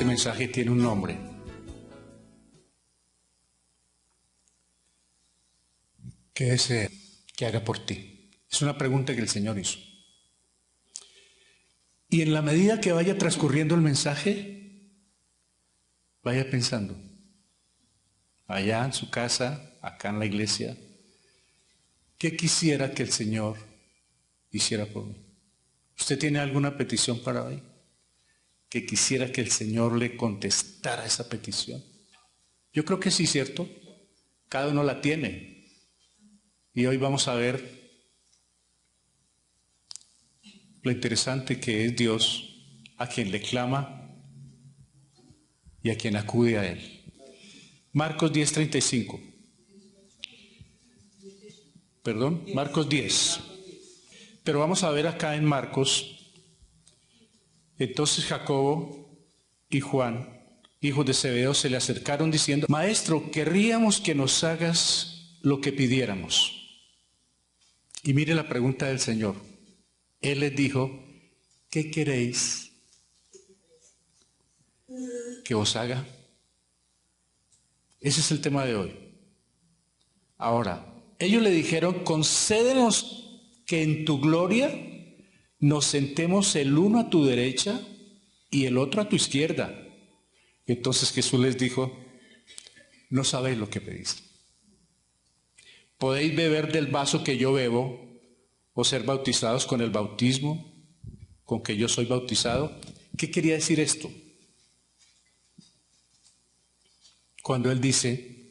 este mensaje tiene un nombre. ¿Qué desea que haga por ti? Es una pregunta que el Señor hizo. Y en la medida que vaya transcurriendo el mensaje, vaya pensando, allá en su casa, acá en la iglesia, ¿qué quisiera que el Señor hiciera por mí? ¿Usted tiene alguna petición para hoy? ¿Que quisiera que el Señor le contestara esa petición? Yo creo que sí, ¿cierto? Cada uno la tiene. Y hoy vamos a ver lo interesante que es Dios a quien le clama y a quien acude a Él. Marcos 10:35. Perdón, Marcos 10. Pero vamos a ver acá en Marcos. Entonces Jacobo y Juan, hijos de Zebedeo, se le acercaron diciendo: Maestro, querríamos que nos hagas lo que pidiéramos. Y mire la pregunta del Señor. Él les dijo: ¿qué queréis que os haga? Ese es el tema de hoy. Ahora, ellos le dijeron: concédenos que en tu gloria nos sentemos el uno a tu derecha y el otro a tu izquierda. Entonces Jesús les dijo: no sabéis lo que pedís. ¿Podéis beber del vaso que yo bebo o ser bautizados con el bautismo con que yo soy bautizado? ¿Qué quería decir esto? Cuando Él dice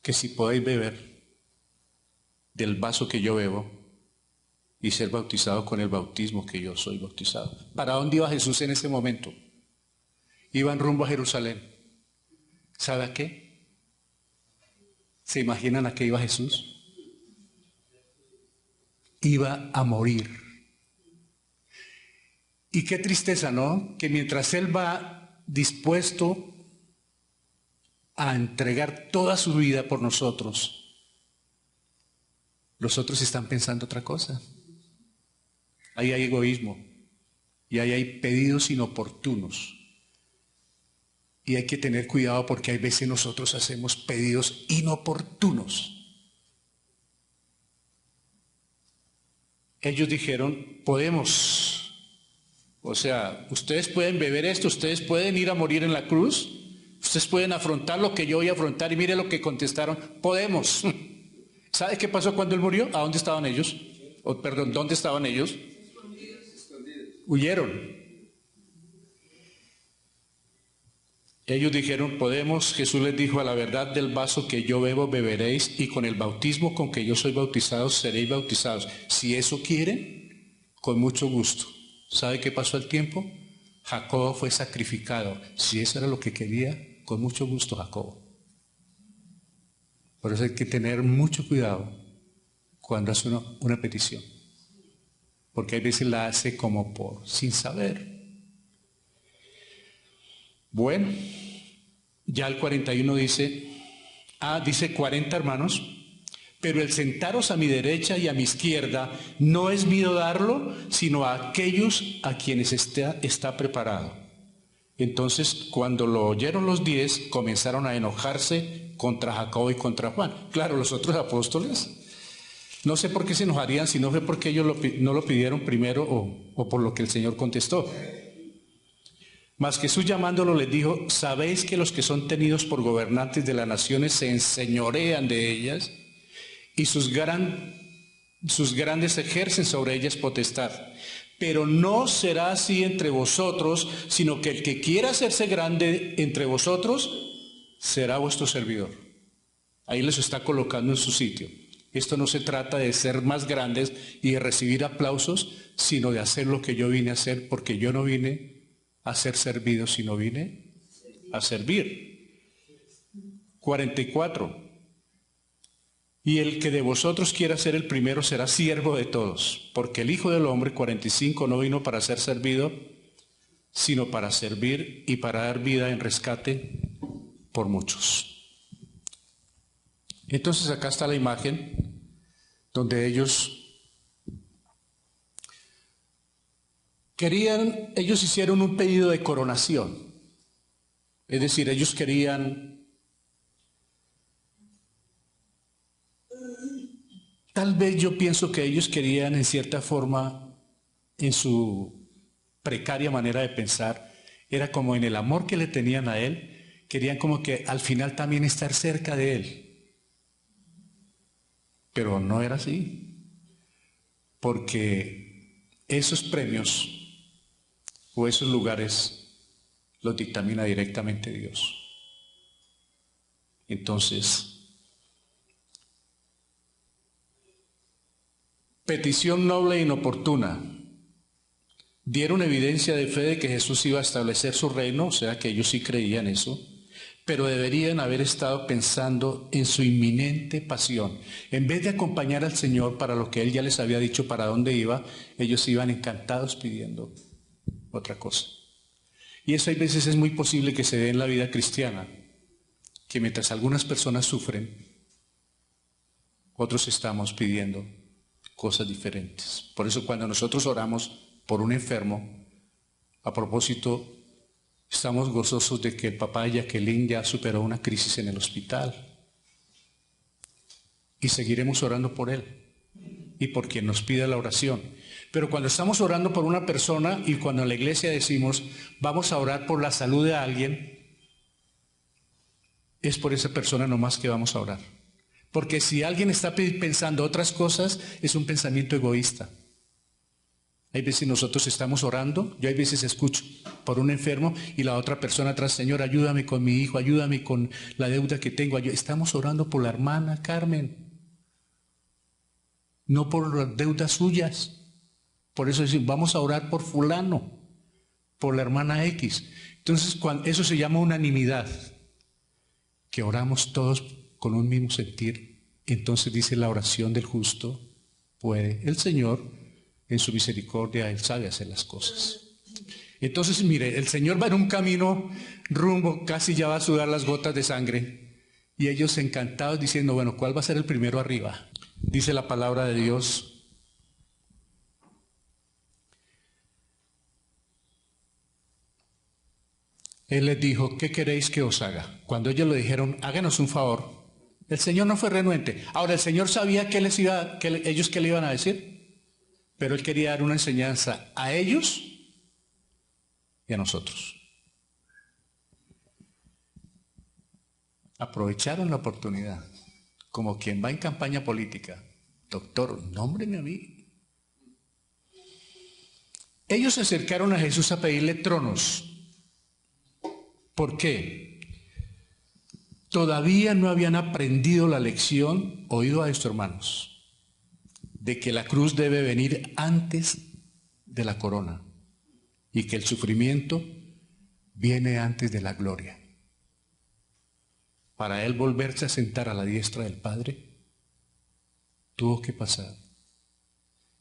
que si podéis beber del vaso que yo bebo y ser bautizado con el bautismo que yo soy bautizado. ¿Para dónde iba Jesús en ese momento? Iban rumbo a Jerusalén. ¿Sabe a qué? ¿Se imaginan a qué iba Jesús? Iba a morir. Y qué tristeza, ¿no? Que mientras Él va dispuesto a entregar toda su vida por nosotros, los otros están pensando otra cosa. Ahí hay egoísmo y ahí hay pedidos inoportunos. Y hay que tener cuidado porque hay veces nosotros hacemos pedidos inoportunos. Ellos dijeron: podemos, o sea, ustedes pueden beber esto, ustedes pueden ir a morir en la cruz, ustedes pueden afrontar lo que yo voy a afrontar. Y mire lo que contestaron: podemos. ¿Sabe qué pasó cuando Él murió? ¿A dónde estaban ellos? Perdón, ¿dónde estaban ellos? Huyeron. Ellos dijeron: podemos. Jesús les dijo: a la verdad del vaso que yo bebo beberéis, y con el bautismo con que yo soy bautizado seréis bautizados. Si eso quieren, con mucho gusto. ¿Sabe qué pasó al tiempo? Jacobo fue sacrificado. Si eso era lo que quería, con mucho gusto Jacobo. Por eso hay que tener mucho cuidado cuando hace una petición, porque a veces la hace como sin saber. Bueno, ya el 41 dice, dice 40 hermanos, pero el sentaros a mi derecha y a mi izquierda no es mío darlo, sino a aquellos a quienes está preparado. Entonces, cuando lo oyeron los 10, comenzaron a enojarse contra Jacobo y contra Juan. Claro, los otros apóstoles, no sé por qué se enojarían, si no fue porque ellos no lo pidieron primero o por lo que el Señor contestó. Mas Jesús, llamándolo, les dijo: ¿sabéis que los que son tenidos por gobernantes de las naciones se enseñorean de ellas y sus grandes ejercen sobre ellas potestad? Pero no será así entre vosotros, sino que el que quiera hacerse grande entre vosotros será vuestro servidor. Ahí les está colocando en su sitio. Esto no se trata de ser más grandes y de recibir aplausos, sino de hacer lo que yo vine a hacer, porque yo no vine a ser servido, sino vine a servir. 44. Y el que de vosotros quiera ser el primero será siervo de todos, porque el Hijo del Hombre, 45, no vino para ser servido, sino para servir y para dar vida en rescate por muchos. Entonces acá está la imagen donde ellos ellos hicieron un pedido de coronación. Es decir, ellos querían, tal vez yo pienso que ellos querían en cierta forma, en su precaria manera de pensar, era como en el amor que le tenían a él, querían como que al final también estar cerca de él. Pero no era así, porque esos premios o esos lugares los dictamina directamente Dios. Entonces, petición noble e inoportuna. Dieron evidencia de fe de que Jesús iba a establecer su reino, o sea que ellos sí creían eso, pero deberían haber estado pensando en su inminente pasión. En vez de acompañar al Señor para lo que Él ya les había dicho para dónde iba, ellos iban encantados pidiendo otra cosa. Y eso hay veces es muy posible que se dé en la vida cristiana, que mientras algunas personas sufren, otros estamos pidiendo cosas diferentes. Por eso cuando nosotros oramos por un enfermo, a propósito, estamos gozosos de que el papá de Jacqueline ya superó una crisis en el hospital. Y seguiremos orando por él y por quien nos pida la oración. Pero cuando estamos orando por una persona y cuando en la iglesia decimos vamos a orar por la salud de alguien, es por esa persona nomás que vamos a orar. Porque si alguien está pensando otras cosas, es un pensamiento egoísta. Hay veces nosotros estamos orando, yo hay veces escucho por un enfermo y la otra persona atrás, Señor, ayúdame con mi hijo, ayúdame con la deuda que tengo. Estamos orando por la hermana Carmen, no por las deudas suyas. Por eso decimos, vamos a orar por fulano, por la hermana X. Entonces, eso se llama unanimidad, que oramos todos con un mismo sentir. Entonces dice la oración del justo puede. El Señor, en su misericordia, Él sabe hacer las cosas. Entonces, mire, el Señor va en un camino rumbo, casi ya va a sudar las gotas de sangre. Y ellos encantados diciendo, bueno, ¿cuál va a ser el primero arriba? Dice la palabra de Dios. Él les dijo, ¿qué queréis que os haga? Cuando ellos le dijeron, háganos un favor, el Señor no fue renuente. Ahora, el Señor sabía que ellos qué le iban a decir, pero Él quería dar una enseñanza a ellos y a nosotros. Aprovecharon la oportunidad, como quien va en campaña política. Doctor, nómbreme a mí. Ellos se acercaron a Jesús a pedirle tronos. ¿Por qué? Todavía no habían aprendido la lección, oído a esto, hermanos, de que la cruz debe venir antes de la corona y que el sufrimiento viene antes de la gloria. Para él volverse a sentar a la diestra del Padre, tuvo que pasar.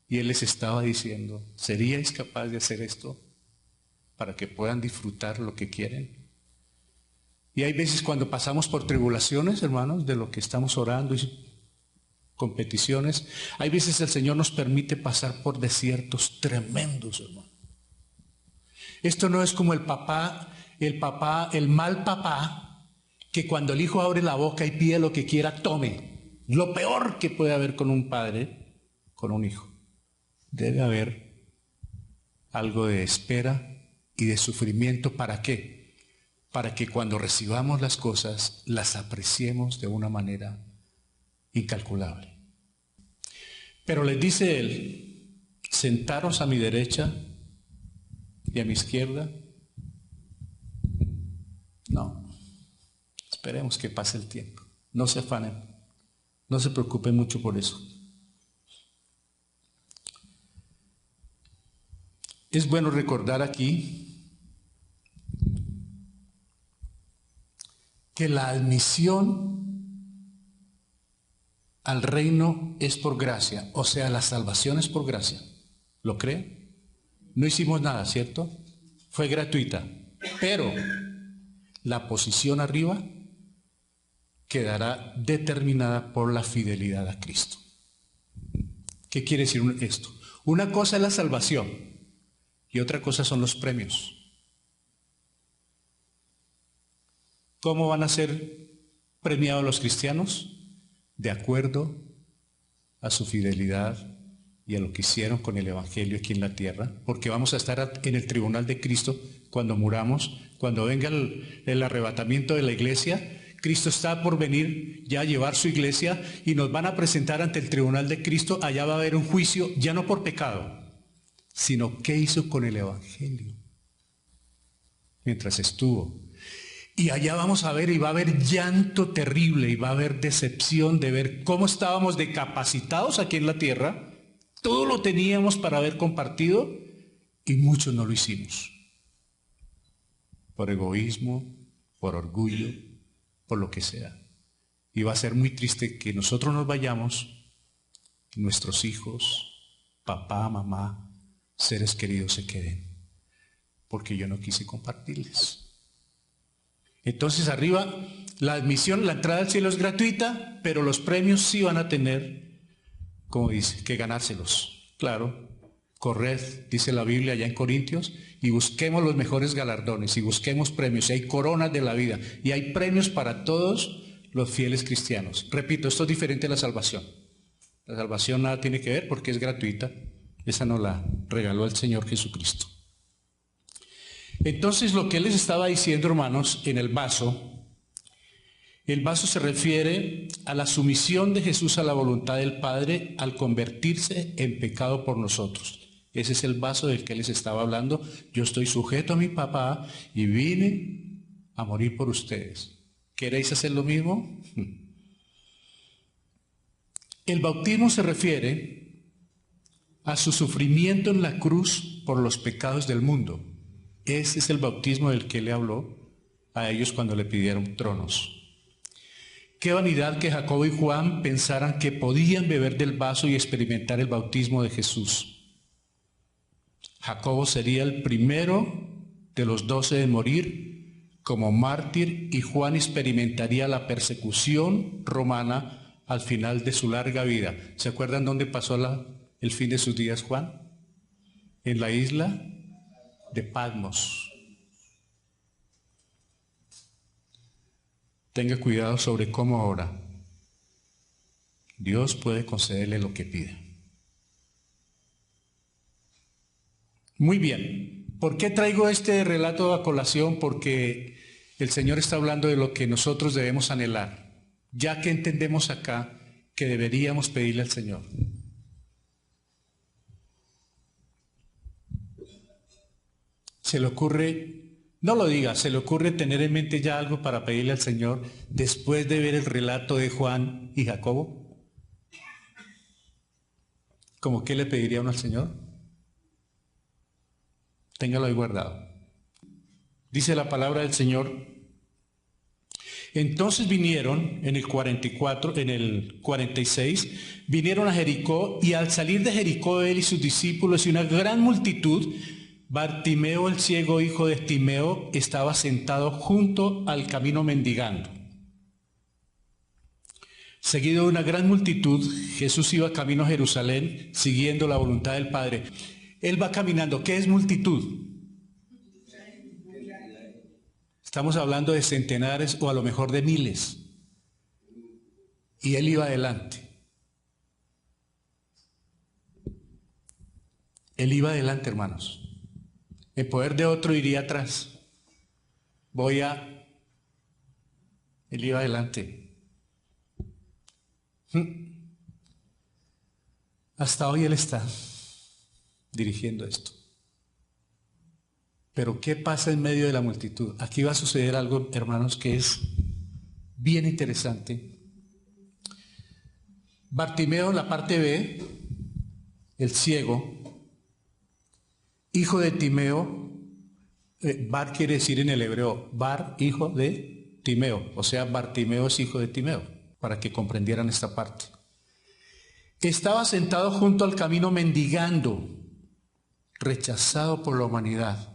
Y él les estaba diciendo, ¿seríais capaz de hacer esto para que puedan disfrutar lo que quieren? Y hay veces cuando pasamos por tribulaciones, hermanos, de lo que estamos orando y con peticiones, hay veces el Señor nos permite pasar por desiertos tremendos, hermano. Esto no es como el mal papá, que cuando el hijo abre la boca y pide lo que quiera, tome. Lo peor que puede haber con un padre, con un hijo. Debe haber algo de espera y de sufrimiento. ¿Para qué? Para que cuando recibamos las cosas, las apreciemos de una manera incalculable. Pero les dice él, sentaros a mi derecha y a mi izquierda. No, esperemos que pase el tiempo. No se afanen, no se preocupen mucho por eso. Es bueno recordar aquí que la admisión al reino es por gracia, o sea, la salvación es por gracia. ¿Lo cree? No hicimos nada, ¿cierto? Fue gratuita, pero la posición arriba quedará determinada por la fidelidad a Cristo. ¿Qué quiere decir esto? Una cosa es la salvación y otra cosa son los premios. ¿Cómo van a ser premiados los cristianos? De acuerdo a su fidelidad y a lo que hicieron con el Evangelio aquí en la tierra, porque vamos a estar en el tribunal de Cristo cuando muramos, cuando venga el arrebatamiento de la iglesia. Cristo está por venir ya a llevar su iglesia y nos van a presentar ante el tribunal de Cristo. Allá va a haber un juicio, ya no por pecado, sino qué hizo con el Evangelio mientras estuvo. Y allá vamos a ver, y va a haber llanto terrible, y va a haber decepción de ver cómo estábamos decapacitados aquí en la tierra. Todo lo teníamos para haber compartido y muchos no lo hicimos. Por egoísmo, por orgullo, por lo que sea. Y va a ser muy triste que nosotros nos vayamos, nuestros hijos, papá, mamá, seres queridos se queden, porque yo no quise compartirles. Entonces arriba, la admisión, la entrada al cielo es gratuita, pero los premios sí van a tener, como dice, que ganárselos. Claro, corred, dice la Biblia allá en Corintios, y busquemos los mejores galardones, y busquemos premios, y hay coronas de la vida, y hay premios para todos los fieles cristianos. Repito, esto es diferente a la salvación. La salvación nada tiene que ver porque es gratuita. Esa nos la regaló el Señor Jesucristo. Entonces lo que él les estaba diciendo, hermanos, en el vaso se refiere a la sumisión de Jesús a la voluntad del Padre al convertirse en pecado por nosotros. Ese es el vaso del que él les estaba hablando. Yo estoy sujeto a mi papá y vine a morir por ustedes. ¿Queréis hacer lo mismo? El bautismo se refiere a su sufrimiento en la cruz por los pecados del mundo. Ese es el bautismo del que le habló a ellos cuando le pidieron tronos. Qué vanidad que Jacobo y Juan pensaran que podían beber del vaso y experimentar el bautismo de Jesús. Jacobo sería el primero de los 12 en morir como mártir y Juan experimentaría la persecución romana al final de su larga vida. ¿Se acuerdan dónde pasó el fin de sus días Juan? En la isla de Patmos. Tenga cuidado sobre cómo ora. Dios puede concederle lo que pida. Muy bien. ¿Por qué traigo este relato a colación? Porque el Señor está hablando de lo que nosotros debemos anhelar, ya que entendemos acá que deberíamos pedirle al Señor. Se le ocurre, no lo diga, se le ocurre tener en mente ya algo para pedirle al Señor después de ver el relato de Juan y Jacobo. ¿Cómo qué le pediría uno al Señor? Téngalo ahí guardado. Dice la palabra del Señor. Entonces vinieron en el 44, en el 46, vinieron a Jericó, y al salir de Jericó él y sus discípulos y una gran multitud, Bartimeo el ciego, hijo de Timeo, estaba sentado junto al camino mendigando. Seguido de una gran multitud, Jesús iba camino a Jerusalén, siguiendo la voluntad del Padre. Él va caminando. ¿Qué es multitud? Estamos hablando de centenares o a lo mejor de miles. Y él iba adelante. Él iba adelante, hermanos. El poder de otro iría atrás. Él iba adelante. Hasta hoy él está dirigiendo esto. Pero ¿qué pasa en medio de la multitud? Aquí va a suceder algo, hermanos, que es bien interesante. Bartimeo, la parte B, el ciego, hijo de Timeo. Bar quiere decir en el hebreo, Bar, hijo de Timeo. O sea, Bartimeo es hijo de Timeo, para que comprendieran esta parte. Estaba sentado junto al camino mendigando, rechazado por la humanidad,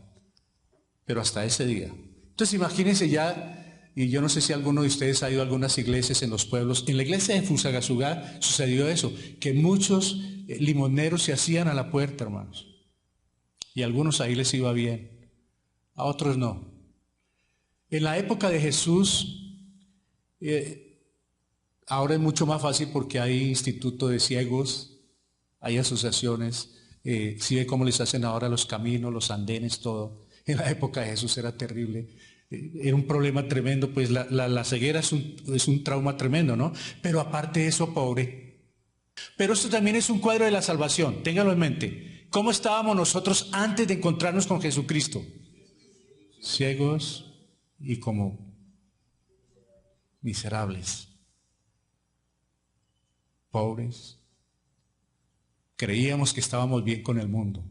pero hasta ese día. Entonces imagínense ya, y yo no sé si alguno de ustedes ha ido a algunas iglesias en los pueblos. En la iglesia de Fusagasugá sucedió eso, que muchos limoneros se hacían a la puerta, hermanos. Y a algunos ahí les iba bien, a otros no. En la época de Jesús, ahora es mucho más fácil porque hay instituto de ciegos, hay asociaciones, si ve cómo les hacen ahora los caminos, los andenes, todo. En la época de Jesús era terrible, era un problema tremendo, pues la ceguera es un trauma tremendo, ¿no? Pero aparte de eso, pobre. Pero esto también es un cuadro de la salvación, téngalo en mente. ¿Cómo estábamos nosotros antes de encontrarnos con Jesucristo? Ciegos y como miserables, pobres. Creíamos que estábamos bien con el mundo,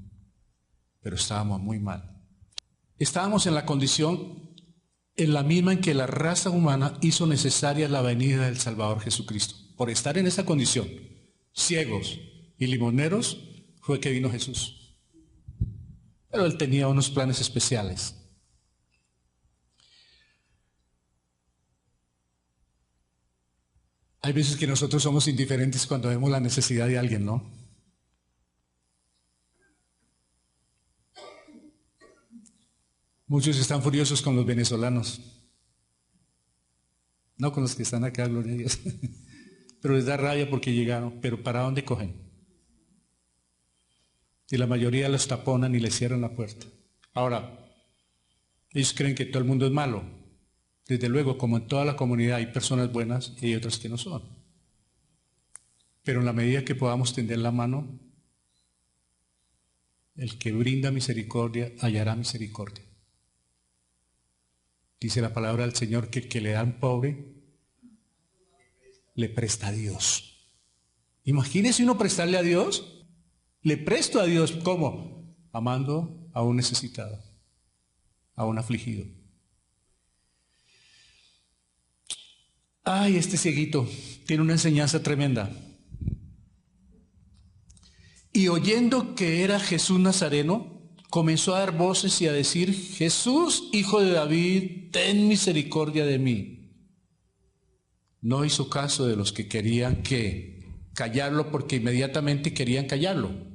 pero estábamos muy mal. Estábamos en la condición en la misma en que la raza humana hizo necesaria la venida del Salvador Jesucristo. Por estar en esa condición, ciegos y limoneros, fue que vino Jesús. Pero Él tenía unos planes especiales. Hay veces que nosotros somos indiferentes cuando vemos la necesidad de alguien, ¿no? Muchos están furiosos con los venezolanos. No con los que están acá, gloria a Dios. Pero les da rabia porque llegaron. Pero ¿para dónde cogen? Y la mayoría los taponan y les cierran la puerta. Ahora, ellos creen que todo el mundo es malo. Desde luego, como en toda la comunidad hay personas buenas y hay otras que no son. Pero en la medida que podamos tender la mano, el que brinda misericordia hallará misericordia. Dice la palabra del Señor que el que le da al pobre, le presta a Dios. Imagínese uno prestarle a Dios. Le presto a Dios, ¿cómo? Amando a un necesitado, a un afligido. Ay, este cieguito tiene una enseñanza tremenda. Y oyendo que era Jesús Nazareno, comenzó a dar voces y a decir: Jesús, hijo de David, ten misericordia de mí. No hizo caso de los que querían callarlo, porque inmediatamente querían callarlo.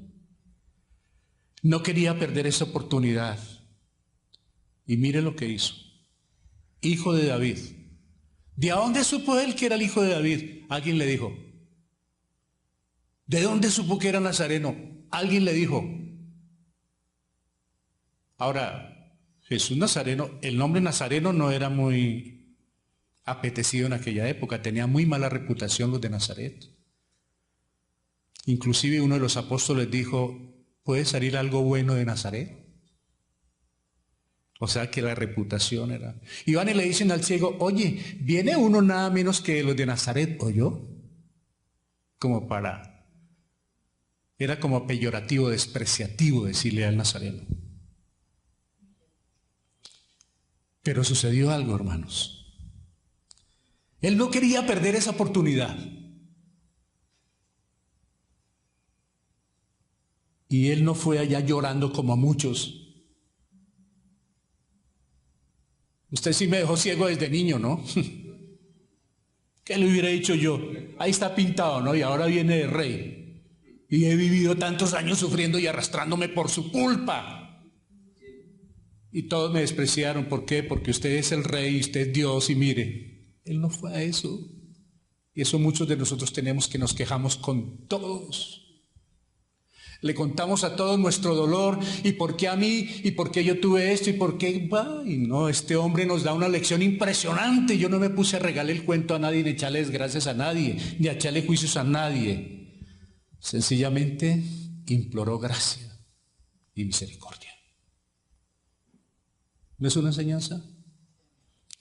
No quería perder esa oportunidad. Y mire lo que hizo. Hijo de David. ¿De dónde supo él que era el hijo de David? Alguien le dijo. ¿De dónde supo que era nazareno? Alguien le dijo. Ahora, Jesús Nazareno, el nombre Nazareno no era muy apetecido en aquella época, tenía muy mala reputación los de Nazaret. Inclusive uno de los apóstoles dijo: ¿puede salir algo bueno de Nazaret? O sea que la reputación era. Y van y le dicen al ciego: oye, viene uno nada menos que los de Nazaret, ¿o yo? Era como peyorativo, despreciativo decirle al nazareno. Pero sucedió algo, hermanos. Él no quería perder esa oportunidad. Y él no fue allá llorando como a muchos. Usted sí me dejó ciego desde niño, ¿no? ¿Qué le hubiera dicho yo? Ahí está pintado, ¿no? Y ahora viene de rey. Y he vivido tantos años sufriendo y arrastrándome por su culpa. Y todos me despreciaron. ¿Por qué? Porque usted es el rey, usted es Dios, y mire, él no fue a eso. Y eso muchos de nosotros tenemos, que nos quejamos con todos. Le contamos a todos nuestro dolor, y por qué a mí, y por qué yo tuve esto, y por qué, y no, este hombre nos da una lección impresionante. Yo no me puse a regalar el cuento a nadie, ni a echarle desgracias a nadie, ni a echarle juicios a nadie. Sencillamente imploró gracia y misericordia. ¿No es una enseñanza?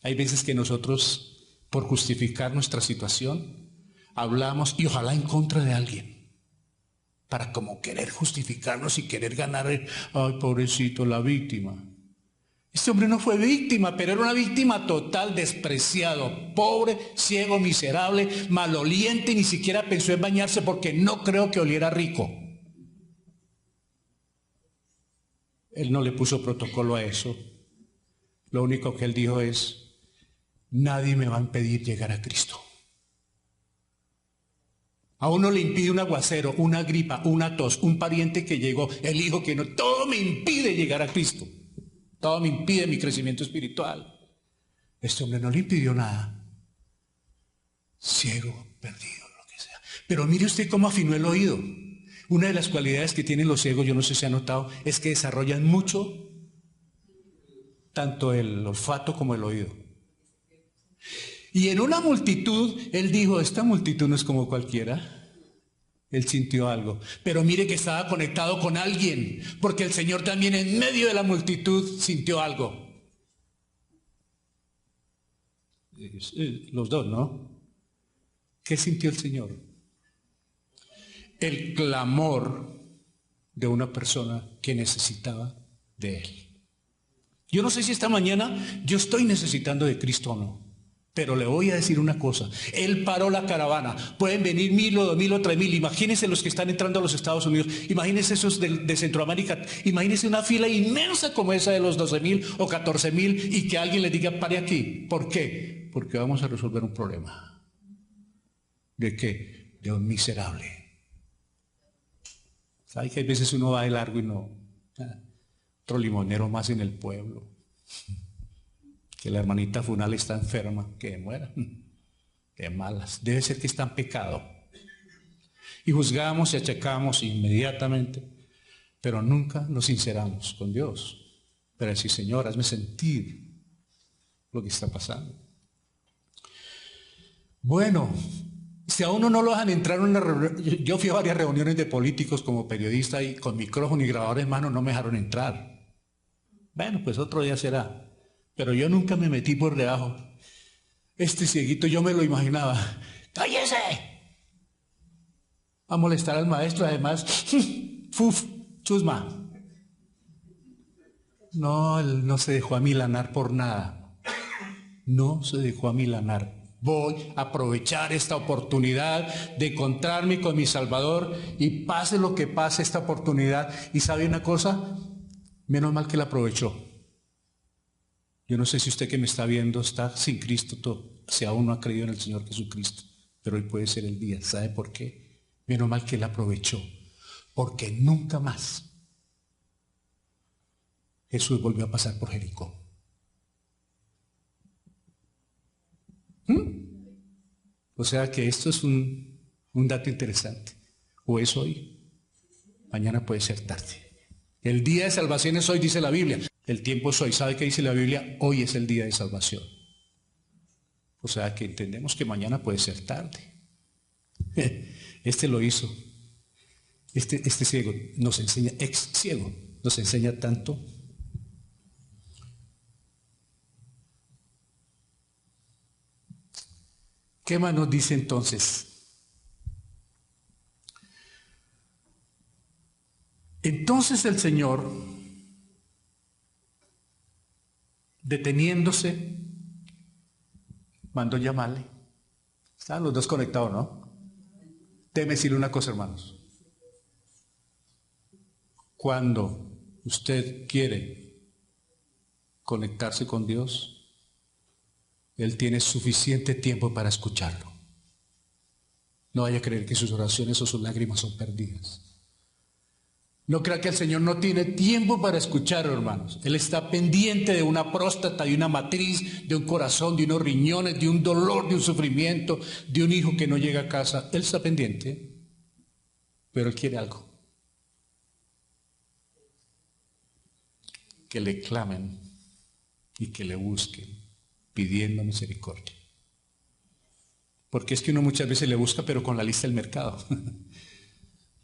Hay veces que nosotros, por justificar nuestra situación, hablamos, y ojalá en contra de alguien, para como querer justificarnos y querer ganar ay, pobrecito, la víctima. Este hombre no fue víctima, pero era una víctima total, despreciado, pobre, ciego, miserable, maloliente, ni siquiera pensó en bañarse porque no creo que oliera rico. Él no le puso protocolo a eso. Lo único que él dijo es: nadie me va a impedir llegar a Cristo. A uno le impide un aguacero, una gripa, una tos, un pariente que llegó, el hijo que no. Todo me impide llegar a Cristo. Todo me impide mi crecimiento espiritual. Este hombre no le impidió nada. Ciego, perdido, lo que sea. Pero mire usted cómo afinó el oído. Una de las cualidades que tienen los ciegos, yo no sé si ha notado, es que desarrollan mucho tanto el olfato como el oído. Y en una multitud, él dijo, esta multitud no es como cualquiera. Él sintió algo. Pero mire que estaba conectado con alguien, porque el Señor también en medio de la multitud sintió algo. Los dos, ¿no? ¿Qué sintió el Señor? El clamor de una persona que necesitaba de Él. Yo no sé si esta mañana yo estoy necesitando de Cristo o no. Pero le voy a decir una cosa, Él paró la caravana, pueden venir 1,000 o 2,000 o 3,000, imagínense los que están entrando a los Estados Unidos, imagínense esos de Centroamérica, imagínense una fila inmensa como esa de los 12,000 o 14,000 y que alguien le diga, pare aquí. ¿Por qué? Porque vamos a resolver un problema. ¿De qué? De un miserable. ¿Sabe que hay veces uno va de largo y no? Otro limonero más en el pueblo. Que la hermanita Funal está enferma, que muera. De malas. Debe ser que está en pecado. Y juzgamos y achacamos inmediatamente, pero nunca nos sinceramos con Dios. Pero decir, Señor, hazme sentir lo que está pasando. Bueno, si a uno no lo dejan entrar en una reunión, yo fui a varias reuniones de políticos como periodista y con micrófono y grabador en mano no me dejaron entrar. Bueno, pues otro día será. Pero yo nunca me metí por debajo. Este cieguito yo me lo imaginaba. ¡Cállese! A molestar al maestro, además. ¡Fuf! ¡Chusma! No, él no se dejó amilanar por nada. No se dejó amilanar. Voy a aprovechar esta oportunidad de encontrarme con mi Salvador y pase lo que pase esta oportunidad. ¿Y sabe una cosa? Menos mal que la aprovechó. Yo no sé si usted que me está viendo está sin Cristo, si aún no ha creído en el Señor Jesucristo, pero hoy puede ser el día. ¿Sabe por qué? Menos mal que Él aprovechó, porque nunca más Jesús volvió a pasar por Jericó. O sea que esto es un dato interesante. O es hoy, mañana puede ser tarde. El día de salvación es hoy, dice la Biblia. El tiempo es hoy. ¿Sabe qué dice la Biblia? Hoy es el día de salvación. O sea que entendemos que mañana puede ser tarde. Este lo hizo. Este ciego nos enseña, ex ciego, nos enseña tanto. ¿Qué más nos dice entonces? Entonces el Señor, deteniéndose, mandó llamarle. Estaban los dos conectados, ¿no? Déjeme decirle una cosa, hermanos. Cuando usted quiere conectarse con Dios, Él tiene suficiente tiempo para escucharlo. No vaya a creer que sus oraciones o sus lágrimas son perdidas. No crea que el Señor no tiene tiempo para escuchar, hermanos. Él está pendiente de una próstata, de una matriz, de un corazón, de unos riñones, de un dolor, de un sufrimiento, de un hijo que no llega a casa. Él está pendiente, pero Él quiere algo. Que le clamen y que le busquen, pidiendo misericordia. Porque es que uno muchas veces le busca, pero con la lista del mercado.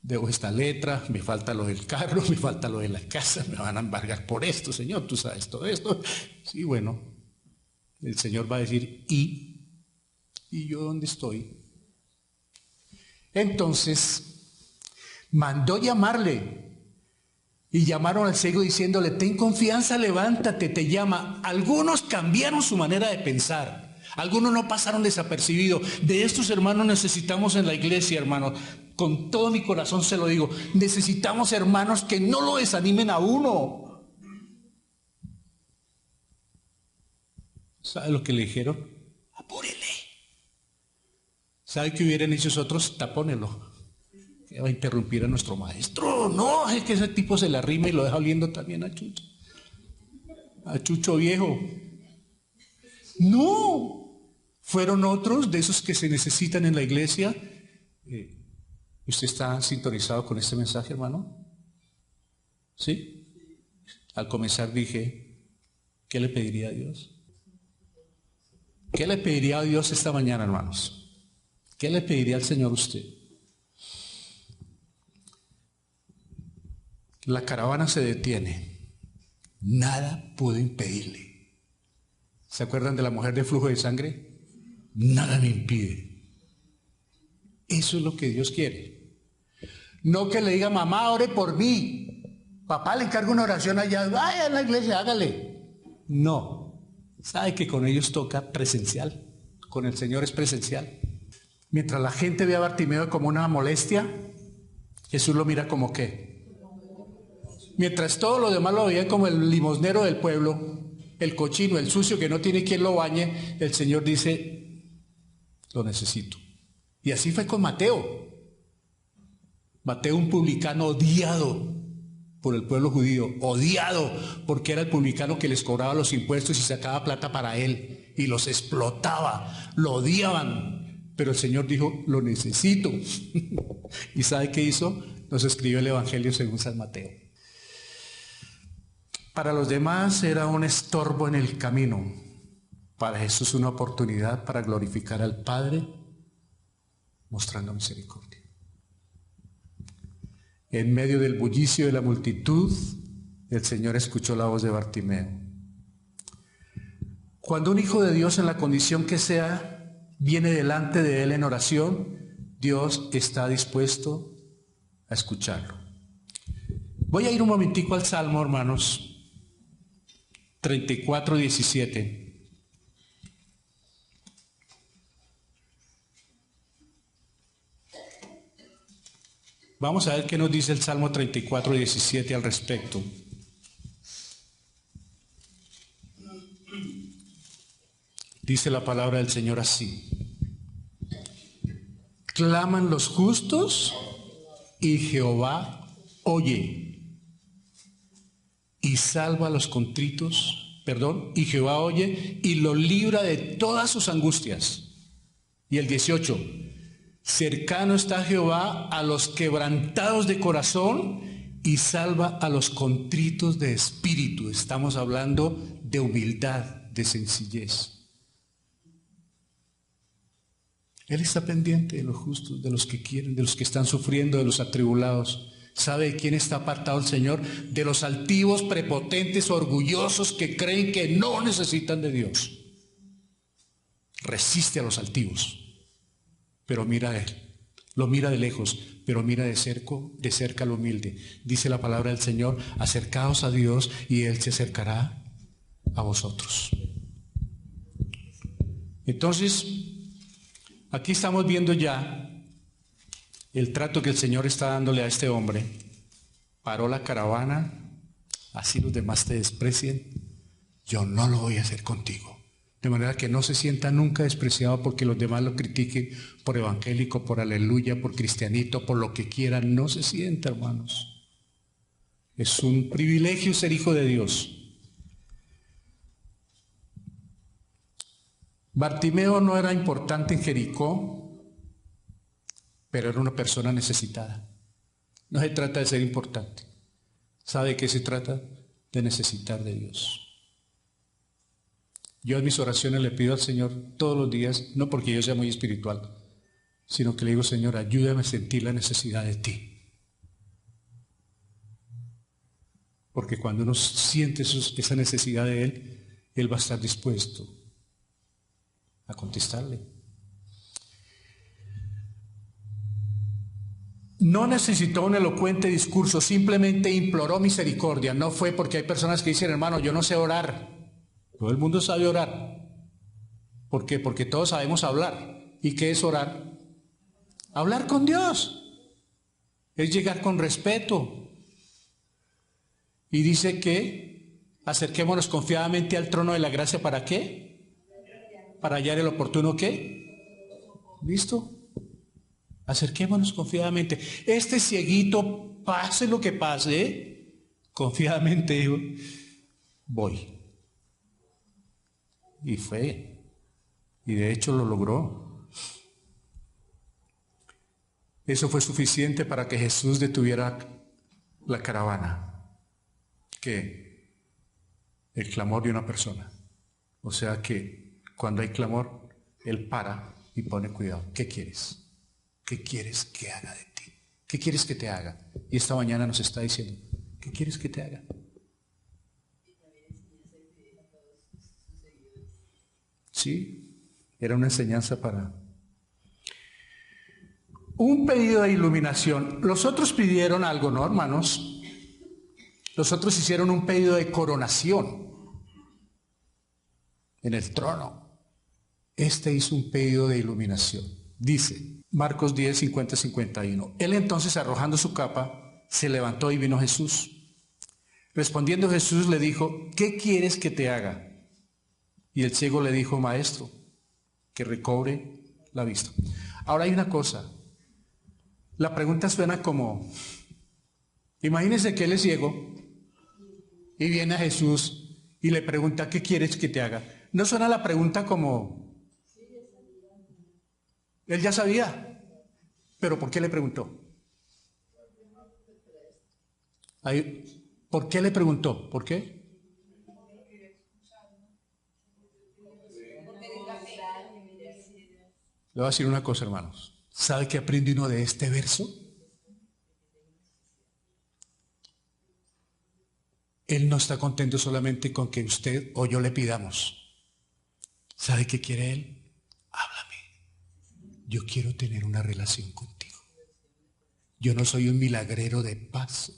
Debo esta letra, me falta lo del carro, me falta lo de la casa, me van a embargar por esto, Señor, tú sabes todo esto. Sí, bueno, el Señor va a decir, ¿y yo dónde estoy? Entonces, mandó llamarle, y llamaron al ciego diciéndole, ten confianza, levántate, te llama. Algunos cambiaron su manera de pensar. Algunos no pasaron desapercibidos. De estos hermanos necesitamos en la iglesia, hermanos. Con todo mi corazón se lo digo. Necesitamos hermanos que no lo desanimen a uno. ¿Sabe lo que le dijeron? Apúrele. ¿Sabe qué hubieran hecho otros? Tapónelo. Que va a interrumpir a nuestro maestro. No, es que ese tipo se le arrima y lo deja oliendo también a Chucho. A Chucho viejo. No. Fueron otros de esos que se necesitan en la iglesia. ¿Usted está sintonizado con este mensaje, hermano? ¿Sí? Al comenzar dije, ¿qué le pediría a Dios? ¿Qué le pediría a Dios esta mañana, hermanos? ¿Qué le pediría al Señor usted? La caravana se detiene. Nada pudo impedirle. ¿Se acuerdan de la mujer de flujo de sangre? Nada me impide. Eso es lo que Dios quiere. No que le diga, mamá, ore por mí. Papá, le encargo una oración allá. Vaya a la iglesia, hágale. No. Sabe que con ellos toca presencial. Con el Señor es presencial. Mientras la gente ve a Bartimeo como una molestia, Jesús lo mira como ¿qué? Mientras todos los demás lo veían como el limosnero del pueblo, el cochino, el sucio que no tiene quien lo bañe, el Señor dice, lo necesito. Y así fue con Mateo. Mateo, un publicano odiado por el pueblo judío, odiado porque era el publicano que les cobraba los impuestos y sacaba plata para él y los explotaba, lo odiaban, pero el Señor dijo, lo necesito. ¿Y sabe qué hizo? Nos escribió el Evangelio según San Mateo. Para los demás era un estorbo en el camino, para Jesús una oportunidad para glorificar al Padre, mostrando misericordia. En medio del bullicio de la multitud, el Señor escuchó la voz de Bartimeo. Cuando un hijo de Dios, en la condición que sea, viene delante de él en oración, Dios está dispuesto a escucharlo. Voy a ir un momentico al Salmo, hermanos, 34:17. Vamos a ver qué nos dice el Salmo 34:17 al respecto. Dice la palabra del Señor así: claman los justos y Jehová oye y salva a los contritos, y Jehová oye y lo libra de todas sus angustias. Y el 18: cercano está Jehová a los quebrantados de corazón y salva a los contritos de espíritu. Estamos hablando de humildad, de sencillez. Él está pendiente de los justos, de los que quieren, de los que están sufriendo, de los atribulados. ¿Sabe de quién está apartado el Señor? De los altivos, prepotentes, orgullosos que creen que no necesitan de Dios. Resiste a los altivos, pero mira a Él. Lo mira de lejos, pero mira de cerca al humilde. Dice la palabra del Señor: acercaos a Dios y Él se acercará a vosotros. Entonces, aquí estamos viendo ya el trato que el Señor está dándole a este hombre. Paró la caravana, así los demás te desprecien, yo no lo voy a hacer contigo. De manera que no se sienta nunca despreciado porque los demás lo critiquen por evangélico, por aleluya, por cristianito, por lo que quieran. No se sienta, hermanos. Es un privilegio ser hijo de Dios. Bartimeo no era importante en Jericó, pero era una persona necesitada. No se trata de ser importante. ¿Sabe de qué se trata? De necesitar de Dios. Yo en mis oraciones le pido al Señor todos los días, no porque yo sea muy espiritual, sino que le digo: Señor, ayúdame a sentir la necesidad de ti. Porque cuando uno siente esa necesidad de Él, Él va a estar dispuesto a contestarle. No necesitó un elocuente discurso, simplemente imploró misericordia. No fue porque hay personas que dicen: hermano, yo no sé orar. Todo el mundo sabe orar. ¿Por qué? Porque todos sabemos hablar. ¿Y qué es orar? Hablar con Dios. Es llegar con respeto. Y dice que acerquémonos confiadamente al trono de la gracia. ¿Para qué? Para hallar el oportuno ¿qué? ¿Listo? Acerquémonos confiadamente. Este cieguito, pase lo que pase, confiadamente dijo, voy. Y fue. Y de hecho lo logró. Eso fue suficiente para que Jesús detuviera la caravana. ¿Qué? El clamor de una persona. O sea que cuando hay clamor, Él para y pone cuidado. ¿Qué quieres? ¿Qué quieres que haga de ti? ¿Qué quieres que te haga? Y esta mañana nos está diciendo, ¿qué quieres que te haga? Sí, era una enseñanza para... Un pedido de iluminación. Los otros pidieron algo, ¿no, hermanos? Los otros hicieron un pedido de coronación en el trono. Este hizo un pedido de iluminación. Dice, Marcos 10, 50, 51. Él entonces, arrojando su capa, se levantó y vino a Jesús. Respondiendo Jesús le dijo, ¿qué quieres que te haga? Y el ciego le dijo, maestro, que recobre la vista. Ahora hay una cosa. La pregunta suena como, imagínense que él es ciego y viene a Jesús y le pregunta, ¿qué quieres que te haga? ¿No suena la pregunta como, él ya sabía, pero ¿por qué le preguntó? ¿Por qué le preguntó? ¿Por qué? Le voy a decir una cosa, hermanos. ¿Sabe qué aprende uno de este verso? Él no está contento solamente con que usted o yo le pidamos. ¿Sabe qué quiere Él? Háblame. Yo quiero tener una relación contigo. Yo no soy un milagrero de paz.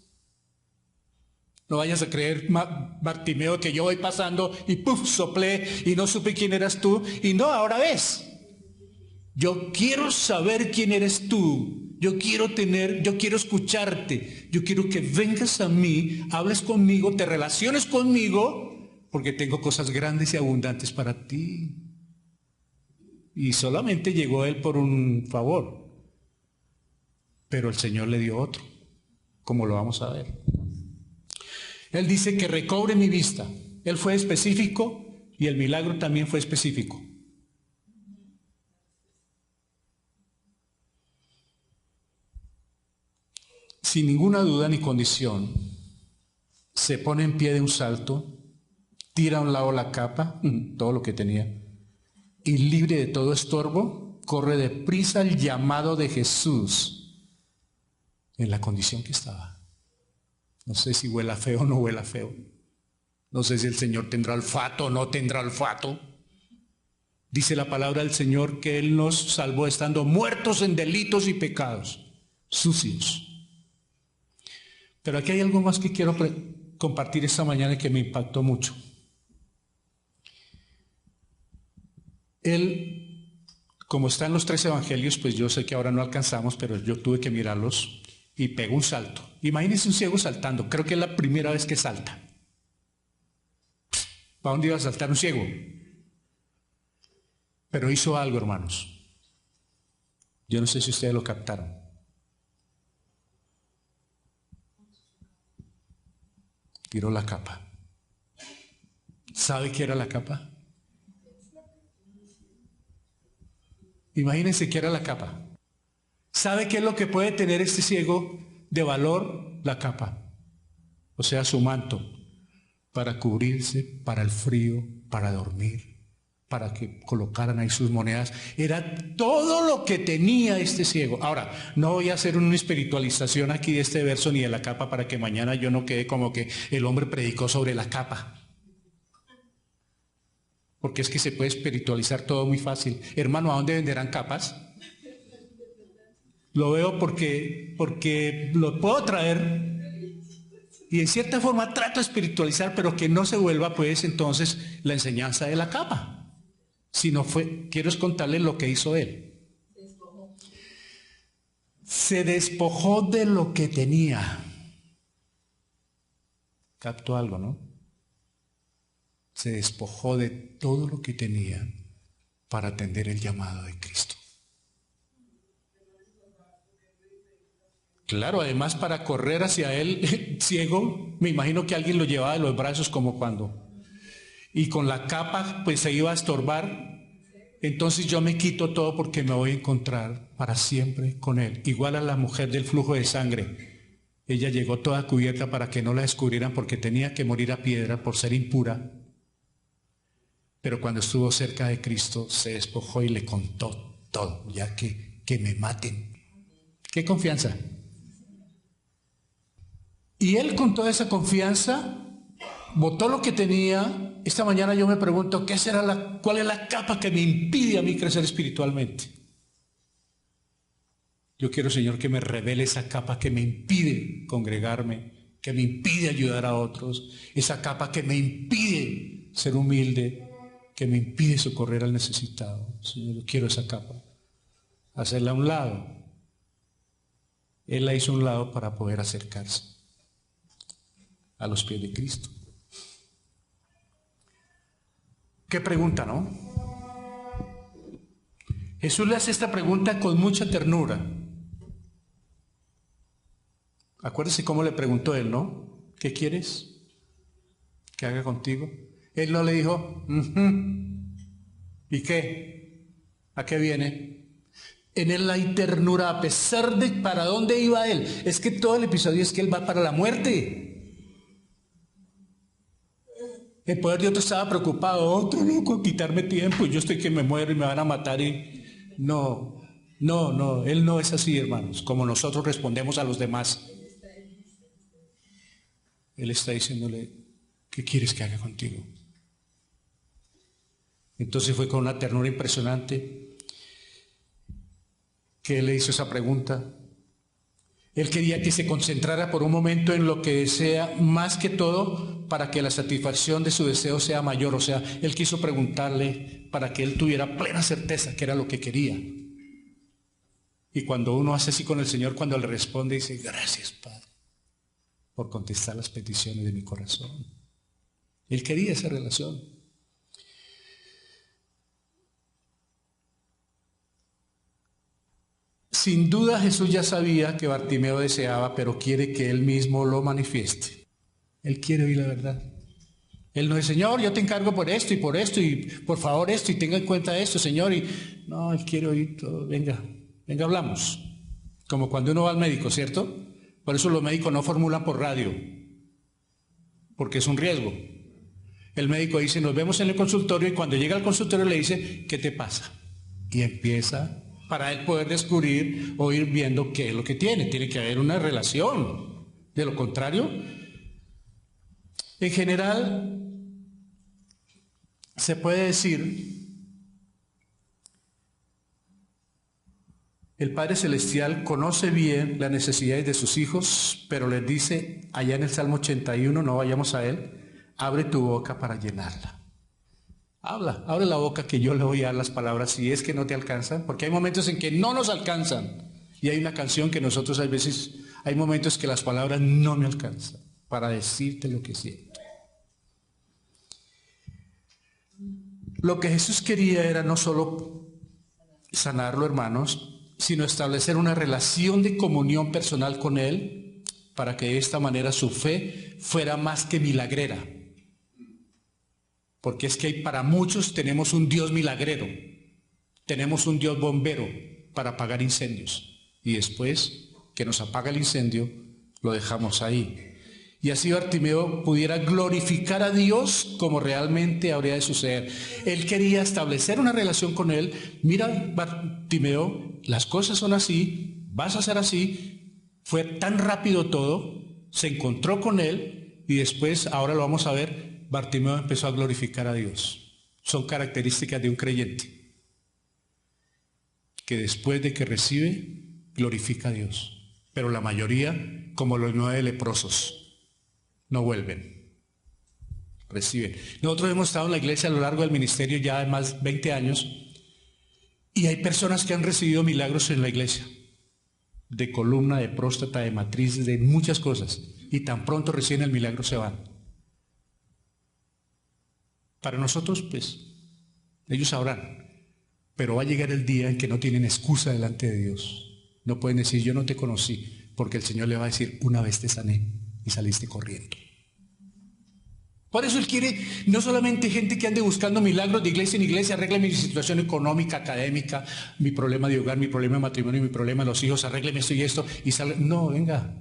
No vayas a creer, Bartimeo, que yo voy pasando y ¡puf! Soplé y no supe quién eras tú. Y no, ahora ves. Yo quiero saber quién eres tú. Yo quiero escucharte. Yo quiero que vengas a mí, hables conmigo, te relaciones conmigo, porque tengo cosas grandes y abundantes para ti. Y solamente llegó él por un favor. Pero el Señor le dio otro, como lo vamos a ver. Él dice que recobre mi vista. Él fue específico y el milagro también fue específico. Sin ninguna duda ni condición, se pone en pie de un salto, tira a un lado la capa, todo lo que tenía, y libre de todo estorbo, corre deprisa al llamado de Jesús en la condición que estaba. No sé si huela feo o no huela feo. No sé si el Señor tendrá olfato o no tendrá olfato. Dice la palabra del Señor que Él nos salvó estando muertos en delitos y pecados, sucios. Pero aquí hay algo más que quiero compartir esta mañana que me impactó mucho. Él, como está en los 3 evangelios, pues yo sé que ahora no alcanzamos, pero yo tuve que mirarlos y pegó un salto. Imagínense un ciego saltando, creo que es la primera vez que salta. ¿Para dónde iba a saltar un ciego? Pero hizo algo, hermanos. Yo no sé si ustedes lo captaron. Tiró la capa. ¿Sabe qué era la capa? Imagínense qué era la capa. ¿Sabe qué es lo que puede tener este ciego de valor? La capa. O sea, su manto. Para cubrirse, para el frío, para dormir, para que colocaran ahí sus monedas. Era todo lo que tenía este ciego. Ahora, no voy a hacer una espiritualización aquí de este verso ni de la capa para que mañana yo no quede como que el hombre predicó sobre la capa. Porque es que se puede espiritualizar todo muy fácil. Hermano, ¿a dónde venderán capas? Lo veo porque lo puedo traer y en cierta forma trato de espiritualizar, pero que no se vuelva pues entonces la enseñanza de la capa. Sino quiero contarles lo que hizo él. Se despojó de lo que tenía. Captó algo, ¿no? Se despojó de todo lo que tenía para atender el llamado de Cristo. Claro, además para correr hacia él ciego, me imagino que alguien lo llevaba de los brazos como cuando. Y con la capa pues se iba a estorbar. Entonces yo me quito todo porque me voy a encontrar para siempre con él. Igual a la mujer del flujo de sangre. Ella llegó toda cubierta para que no la descubrieran porque tenía que morir a piedra por ser impura. Pero cuando estuvo cerca de Cristo se despojó y le contó todo, ya que me maten. ¡Qué confianza! Y él con toda esa confianza botó lo que tenía. Esta mañana yo me pregunto, ¿cuál es la capa que me impide a mí crecer espiritualmente? Yo quiero, Señor, que me revele esa capa que me impide congregarme, que me impide ayudar a otros, esa capa que me impide ser humilde, que me impide socorrer al necesitado. Señor, yo quiero esa capa, hacerla a un lado. Él la hizo a un lado para poder acercarse a los pies de Cristo. ¿Qué pregunta, no? Jesús le hace esta pregunta con mucha ternura. Acuérdese cómo le preguntó él, ¿no? ¿Qué quieres que haga contigo? Él no le dijo, ¿y qué? ¿A qué viene? En él hay ternura, a pesar de para dónde iba él. Es que todo el episodio es que él va para la muerte. El poder de otro estaba preocupado, otro loco, quitarme tiempo, y yo estoy que me muero y me van a matar. No, él no es así, hermanos, como nosotros respondemos a los demás. Él está diciéndole, ¿qué quieres que haga contigo? Entonces fue con una ternura impresionante que él le hizo esa pregunta. Él quería que se concentrara por un momento en lo que desea más que todo para que la satisfacción de su deseo sea mayor. O sea, él quiso preguntarle para que él tuviera plena certeza que era lo que quería. Y cuando uno hace así con el Señor, cuando le responde, dice, gracias, Padre, por contestar las peticiones de mi corazón. Él quería esa relación. Sin duda Jesús ya sabía que Bartimeo deseaba, pero quiere que él mismo lo manifieste. Él quiere oír la verdad. Él no dice, Señor, yo te encargo por esto, y por favor esto, y tenga en cuenta esto, Señor. No, él quiere oír todo. Venga, hablamos. Como cuando uno va al médico, ¿cierto? Por eso los médicos no formulan por radio, porque es un riesgo. El médico dice, nos vemos en el consultorio, y cuando llega al consultorio le dice, ¿qué te pasa? Y empieza para él poder descubrir o ir viendo qué es lo que tiene. Tiene que haber una relación. De lo contrario, en general, se puede decir, el Padre Celestial conoce bien las necesidades de sus hijos, pero les dice, allá en el Salmo 81, no vayamos a él, abre tu boca para llenarla. Abre la boca que yo le voy a dar las palabras si es que no te alcanzan, porque hay momentos en que no nos alcanzan. Y hay una canción que nosotros a veces, hay momentos que las palabras no me alcanzan para decirte lo que siento. Lo que Jesús quería era no solo sanarlo, hermanos, sino establecer una relación de comunión personal con Él para que de esta manera su fe fuera más que milagrera. Porque es que para muchos tenemos un Dios milagrero, tenemos un Dios bombero para apagar incendios. Y después que nos apaga el incendio, lo dejamos ahí. Y así Bartimeo pudiera glorificar a Dios como realmente habría de suceder. Él quería establecer una relación con Él. Mira, Bartimeo, las cosas son así, vas a hacer así. Fue tan rápido todo, se encontró con Él y después, ahora lo vamos a ver, Bartimeo empezó a glorificar a Dios. Son características de un creyente que después de que recibe, glorifica a Dios. Pero la mayoría, como los 9 leprosos, no vuelven, reciben. Nosotros hemos estado en la iglesia a lo largo del ministerio ya de más de 20 años y hay personas que han recibido milagros en la iglesia, de columna, de próstata, de matriz, de muchas cosas, y tan pronto reciben el milagro se van. Para nosotros, pues, ellos sabrán, pero va a llegar el día en que no tienen excusa delante de Dios. No pueden decir, yo no te conocí, porque el Señor le va a decir, una vez te sané y saliste corriendo. Por eso Él quiere no solamente gente que ande buscando milagros de iglesia en iglesia, arrégleme mi situación económica, académica, mi problema de hogar, mi problema de matrimonio, mi problema de los hijos, arrégleme esto y esto, y sale. No, venga,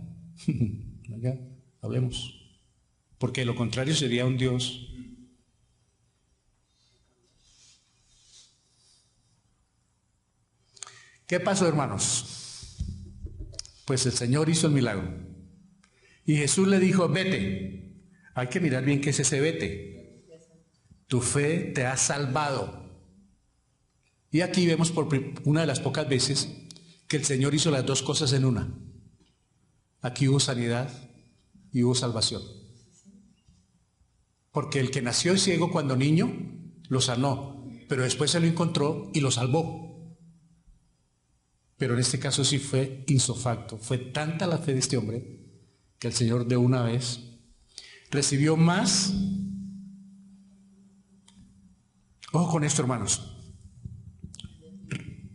venga, hablemos. Porque lo contrario sería un Dios. ¿Qué pasó, hermanos? Pues el Señor hizo el milagro. Y Jesús le dijo, vete. Hay que mirar bien qué es ese vete. Tu fe te ha salvado. Y aquí vemos por una de las pocas veces que el Señor hizo las dos cosas en una. Aquí hubo sanidad y hubo salvación. Porque el que nació ciego cuando niño, lo sanó, pero después se lo encontró y lo salvó. Pero en este caso sí fue insofacto. Fue tanta la fe de este hombre que el Señor de una vez recibió más. Ojo con esto, hermanos.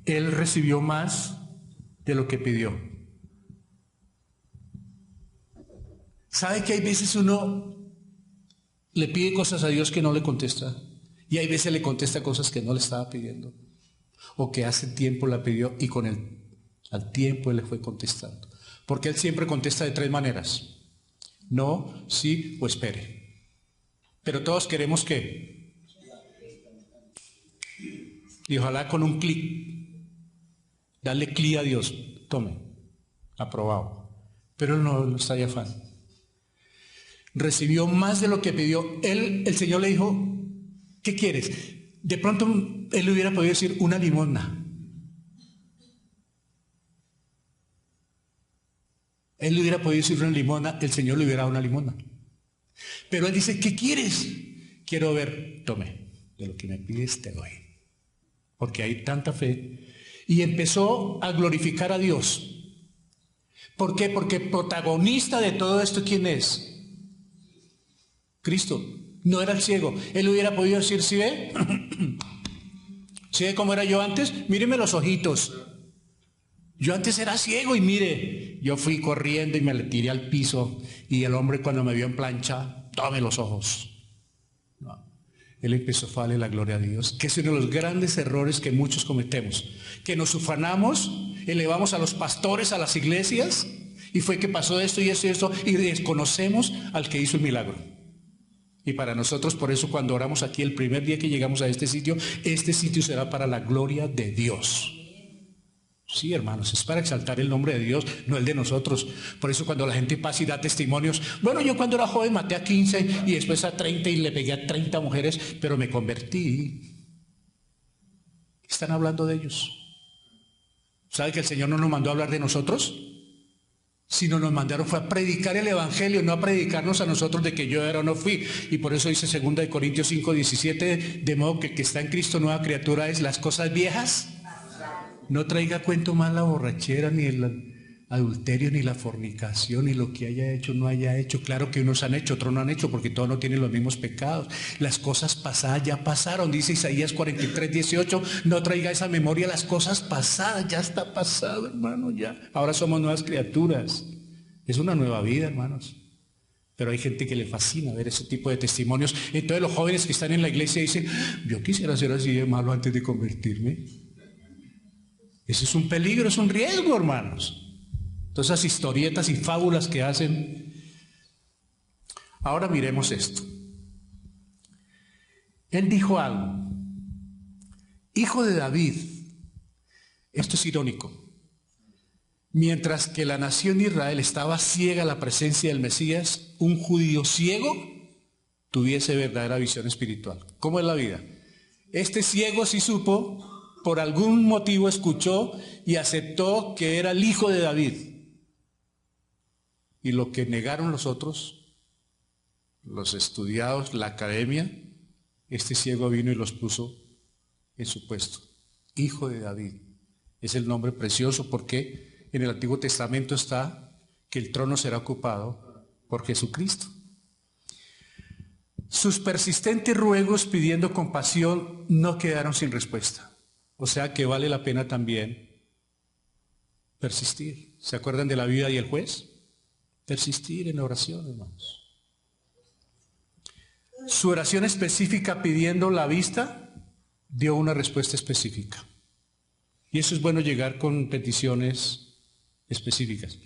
Él recibió más de lo que pidió. ¿Sabe que hay veces uno le pide cosas a Dios que no le contesta? Y hay veces le contesta cosas que no le estaba pidiendo. O que hace tiempo la pidió y al tiempo Él le fue contestando. Porque Él siempre contesta de tres maneras. No, sí o espere. Pero todos queremos que. Y ojalá con un clic. Darle clic a Dios. Tome. Aprobado. Pero Él no está de afán. Recibió más de lo que pidió. El Señor le dijo, ¿qué quieres? De pronto Él le hubiera podido decir una limosna. Él le hubiera podido decir una limosna, el Señor le hubiera dado una limosna. Pero Él dice, ¿qué quieres? Quiero ver, tome, de lo que me pides te doy. Porque hay tanta fe. Y empezó a glorificar a Dios. ¿Por qué? Porque protagonista de todo esto, ¿quién es? Cristo. No era el ciego. Él hubiera podido decir, ¿sí ve? ¿Sí ve cómo era yo antes? Míreme los ojitos. Yo antes era ciego y mire, yo fui corriendo y me le tiré al piso y el hombre cuando me vio en plancha, tome los ojos. No. Él empezó a darle la gloria a Dios, que es uno de los grandes errores que muchos cometemos, que nos ufanamos, elevamos a los pastores a las iglesias y fue que pasó esto y esto y esto y desconocemos al que hizo el milagro. Y para nosotros, por eso cuando oramos aquí el primer día que llegamos a este sitio será para la gloria de Dios. Sí, hermanos, es para exaltar el nombre de Dios, no el de nosotros. Por eso cuando la gente pasa y da testimonios, bueno, yo cuando era joven maté a 15 y después a 30 y le pegué a 30 mujeres, pero me convertí. Están hablando de ellos. ¿Sabe que el Señor no nos mandó a hablar de nosotros? Sino nos mandaron fue a predicar el evangelio, no a predicarnos a nosotros de que yo era o no fui. Y por eso dice 2 Corintios 5:17, de modo que el que está en Cristo nueva criatura es las cosas viejas. No traiga cuento más la borrachera, ni el adulterio, ni la fornicación, ni lo que haya hecho, no haya hecho. Claro que unos han hecho, otros no han hecho, porque todos no tienen los mismos pecados. Las cosas pasadas ya pasaron, dice Isaías 43:18. No traiga esa memoria las cosas pasadas, ya está pasado, hermano, ya. Ahora somos nuevas criaturas. Es una nueva vida, hermanos. Pero hay gente que le fascina ver ese tipo de testimonios. Entonces los jóvenes que están en la iglesia dicen, yo quisiera ser así de malo antes de convertirme. Eso es un peligro, es un riesgo, hermanos. Todas esas historietas y fábulas que hacen. Ahora miremos esto. Él dijo algo. Hijo de David. Esto es irónico. Mientras que la nación de Israel estaba ciega a la presencia del Mesías, un judío ciego tuviese verdadera visión espiritual. ¿Cómo es la vida? Este ciego sí supo, por algún motivo escuchó y aceptó que era el hijo de David. Y lo que negaron los otros, los estudiados, la academia, este ciego vino y los puso en su puesto. Hijo de David. Es el nombre precioso porque en el Antiguo Testamento está que el trono será ocupado por Jesucristo. Sus persistentes ruegos pidiendo compasión no quedaron sin respuesta. O sea que vale la pena también Persistir. ¿Se acuerdan de la viuda y el juez? Persistir en oración, hermanos. Su oración específica pidiendo la vista dio una respuesta específica. Y eso es bueno, llegar con peticiones específicas.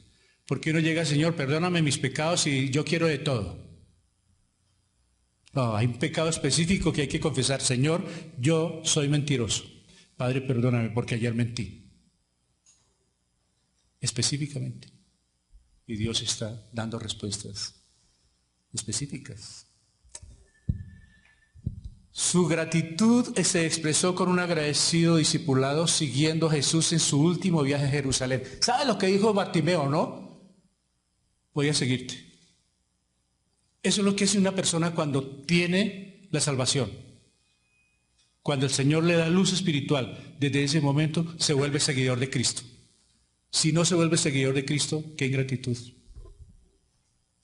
Porque uno llega, Señor, perdóname mis pecados y yo quiero de todo. No, hay un pecado específico que hay que confesar. Señor, yo soy mentiroso. Padre, perdóname porque ayer mentí. Específicamente. Y Dios está dando respuestas específicas. Su gratitud se expresó con un agradecido discipulado siguiendo a Jesús en su último viaje a Jerusalén. ¿Sabe lo que dijo Bartimeo, no? Voy a seguirte. Eso es lo que hace una persona cuando tiene la salvación. Cuando el Señor le da luz espiritual, desde ese momento se vuelve seguidor de Cristo. Si no se vuelve seguidor de Cristo, qué ingratitud.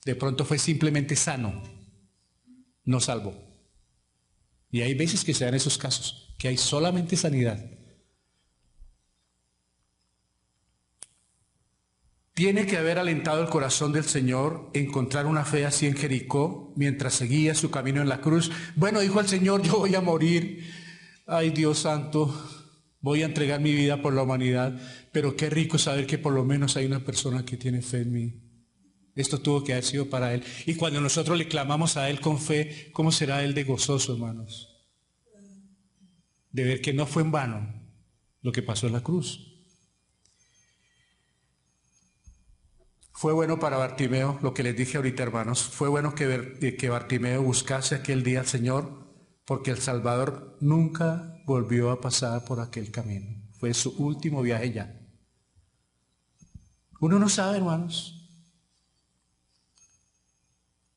De pronto fue simplemente sano, no salvo. Y hay veces que se dan esos casos, que hay solamente sanidad. Tiene que haber alentado el corazón del Señor encontrar una fe así en Jericó mientras seguía su camino en la cruz. Bueno, dijo el Señor, yo voy a morir. Ay, Dios santo, voy a entregar mi vida por la humanidad, pero qué rico saber que por lo menos hay una persona que tiene fe en mí. Esto tuvo que haber sido para Él. Y cuando nosotros le clamamos a Él con fe, ¿cómo será Él de gozoso, hermanos? De ver que no fue en vano lo que pasó en la cruz. Fue bueno para Bartimeo, lo que les dije ahorita, hermanos, fue bueno que Bartimeo buscase aquel día al Señor, porque el Salvador nunca volvió a pasar por aquel camino. Fue su último viaje ya. Uno no sabe, hermanos,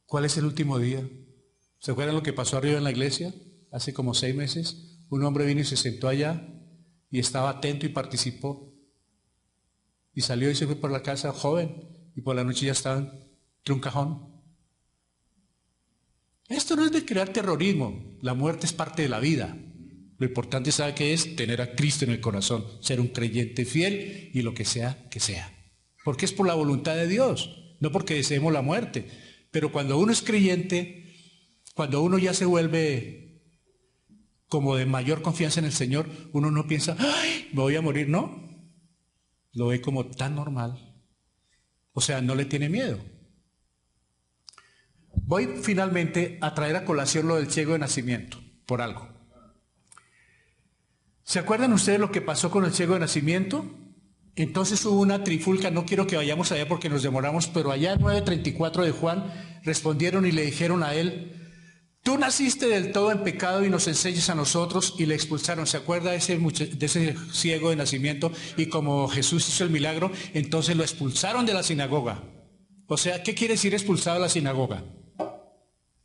cuál es el último día. ¿Se acuerdan lo que pasó arriba en la iglesia? Hace como 6 meses, un hombre vino y se sentó allá y estaba atento y participó. Y salió y se fue por la casa joven. Y por la noche ya estaban entre un cajón. Esto no es de crear terrorismo. La muerte es parte de la vida. Lo importante, ¿sabe qué es? Tener a Cristo en el corazón. Ser un creyente fiel y lo que sea, que sea. Porque es por la voluntad de Dios. No porque deseemos la muerte. Pero cuando uno es creyente, cuando uno ya se vuelve como de mayor confianza en el Señor, uno no piensa, ¡ay, me voy a morir! No. Lo ve como tan normal. O sea, no le tiene miedo. Voy finalmente a traer a colación lo del ciego de nacimiento, por algo. ¿Se acuerdan ustedes lo que pasó con el ciego de nacimiento? Entonces hubo una trifulca, no quiero que vayamos allá porque nos demoramos, pero allá en 9:34 de Juan respondieron y le dijeron a él, tú naciste del todo en pecado y nos enseñas a nosotros, y le expulsaron. ¿Se acuerda de ese ciego de nacimiento? Y como Jesús hizo el milagro, entonces lo expulsaron de la sinagoga. O sea, ¿qué quiere decir expulsado de la sinagoga?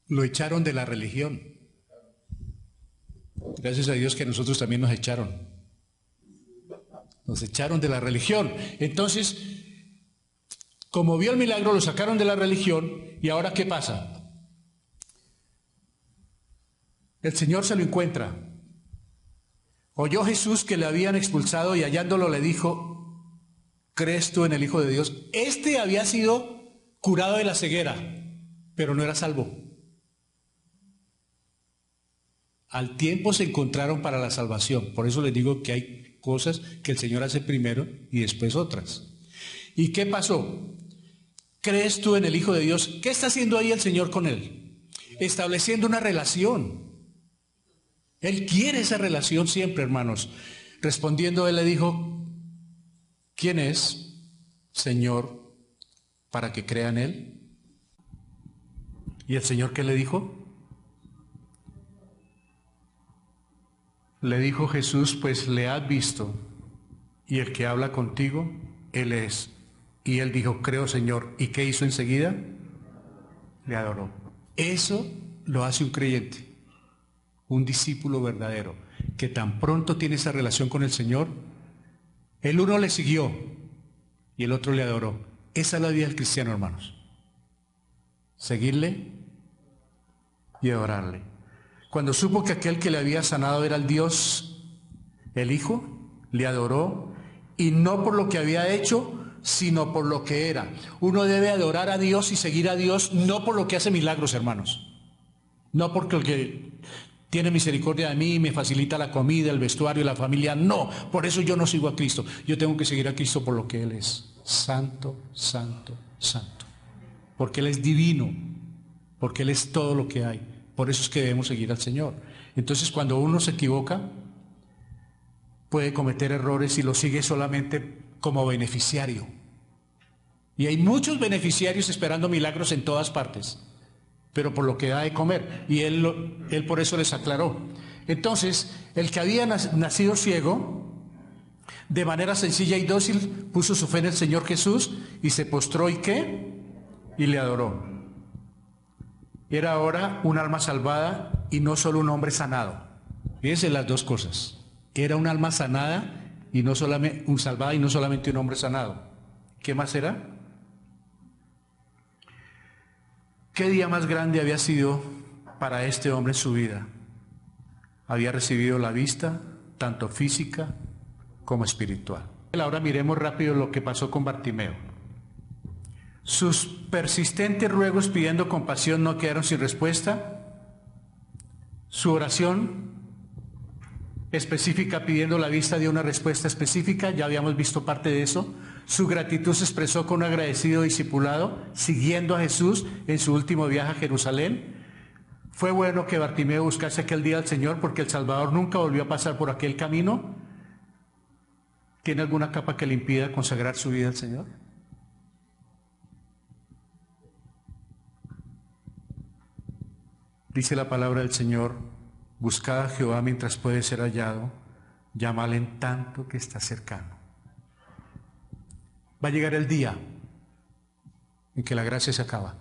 Lo echaron de la religión. Gracias a Dios que nosotros también nos echaron. Nos echaron de la religión. Entonces, como vio el milagro, lo sacaron de la religión. ¿Y ahora qué pasa? El Señor se lo encuentra. Oyó Jesús que le habían expulsado y hallándolo le dijo, ¿crees tú en el Hijo de Dios? Este había sido curado de la ceguera, pero no era salvo. Al tiempo se encontraron para la salvación. Por eso les digo que hay cosas que el Señor hace primero y después otras. ¿Y qué pasó? ¿Crees tú en el Hijo de Dios? ¿Qué está haciendo ahí el Señor con él? Estableciendo una relación. Él quiere esa relación siempre, hermanos. Respondiendo, él le dijo, ¿quién es, Señor, para que crea en él? ¿Y el Señor qué le dijo? Le dijo Jesús, pues le has visto, y el que habla contigo, él es. Y él dijo, creo, Señor. ¿Y qué hizo enseguida? Le adoró. Eso lo hace un creyente. Un discípulo verdadero, que tan pronto tiene esa relación con el Señor, el uno le siguió y el otro le adoró. Esa es la vida del cristiano, hermanos. Seguirle y adorarle. Cuando supo que aquel que le había sanado era el Dios, el Hijo, le adoró y no por lo que había hecho, sino por lo que era. Uno debe adorar a Dios y seguir a Dios no por lo que hace milagros, hermanos. No porque el que tiene misericordia de mí, me facilita la comida, el vestuario, la familia. No, por eso yo no sigo a Cristo. Yo tengo que seguir a Cristo por lo que Él es. Santo, santo, santo. Porque Él es divino. Porque Él es todo lo que hay. Por eso es que debemos seguir al Señor. Entonces, cuando uno se equivoca, puede cometer errores y lo sigue solamente como beneficiario. Y hay muchos beneficiarios esperando milagros en todas partes, pero por lo que da de comer. Y él por eso les aclaró. Entonces, el que había nacido ciego, de manera sencilla y dócil, puso su fe en el Señor Jesús y se postró y ¿qué? Y le adoró. Era ahora un alma salvada y no solo un hombre sanado. Fíjense las dos cosas. Era un alma sanada y no solamente salvada y no solamente un hombre sanado. ¿Qué más era? ¿Qué día más grande había sido para este hombre en su vida? Había recibido la vista, tanto física como espiritual. Ahora miremos rápido lo que pasó con Bartimeo. Sus persistentes ruegos pidiendo compasión no quedaron sin respuesta. Su oración específica pidiendo la vista dio una respuesta específica, ya habíamos visto parte de eso. Su gratitud se expresó con un agradecido discipulado, siguiendo a Jesús en su último viaje a Jerusalén. Fue bueno que Bartimeo buscase aquel día al Señor porque el Salvador nunca volvió a pasar por aquel camino. ¿Tiene alguna capa que le impida consagrar su vida al Señor? Dice la palabra del Señor: buscad a Jehová mientras puede ser hallado, llámale en tanto que está cercano. Va a llegar el día en que la gracia se acaba.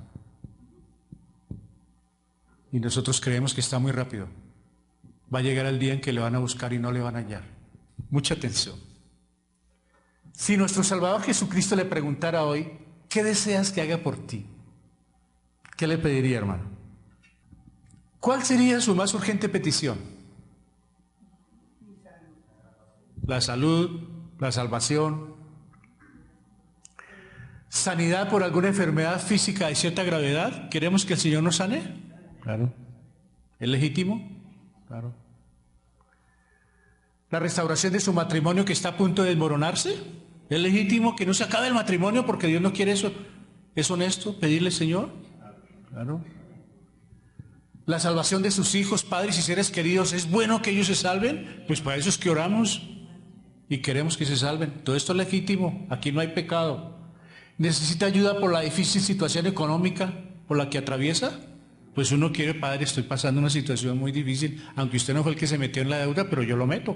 Y nosotros creemos que está muy rápido. Va a llegar el día en que le van a buscar y no le van a hallar. Mucha atención. Si nuestro Salvador Jesucristo le preguntara hoy, ¿qué deseas que haga por ti? ¿Qué le pediría, hermano? ¿Cuál sería su más urgente petición? La salud, la salvación, sanidad por alguna enfermedad física de cierta gravedad. ¿Queremos que el Señor nos sane? Claro. ¿Es legítimo? Claro. La restauración de su matrimonio que está a punto de desmoronarse. ¿Es legítimo que no se acabe el matrimonio porque Dios no quiere eso? ¿Es honesto pedirle, Señor? Claro. La salvación de sus hijos, padres y seres queridos, ¿es bueno que ellos se salven? Pues para eso es que oramos y queremos que se salven. Todo esto es legítimo, aquí no hay pecado. ¿Necesita ayuda por la difícil situación económica por la que atraviesa? Pues uno quiere, Padre, estoy pasando una situación muy difícil, aunque usted no fue el que se metió en la deuda, pero yo lo meto.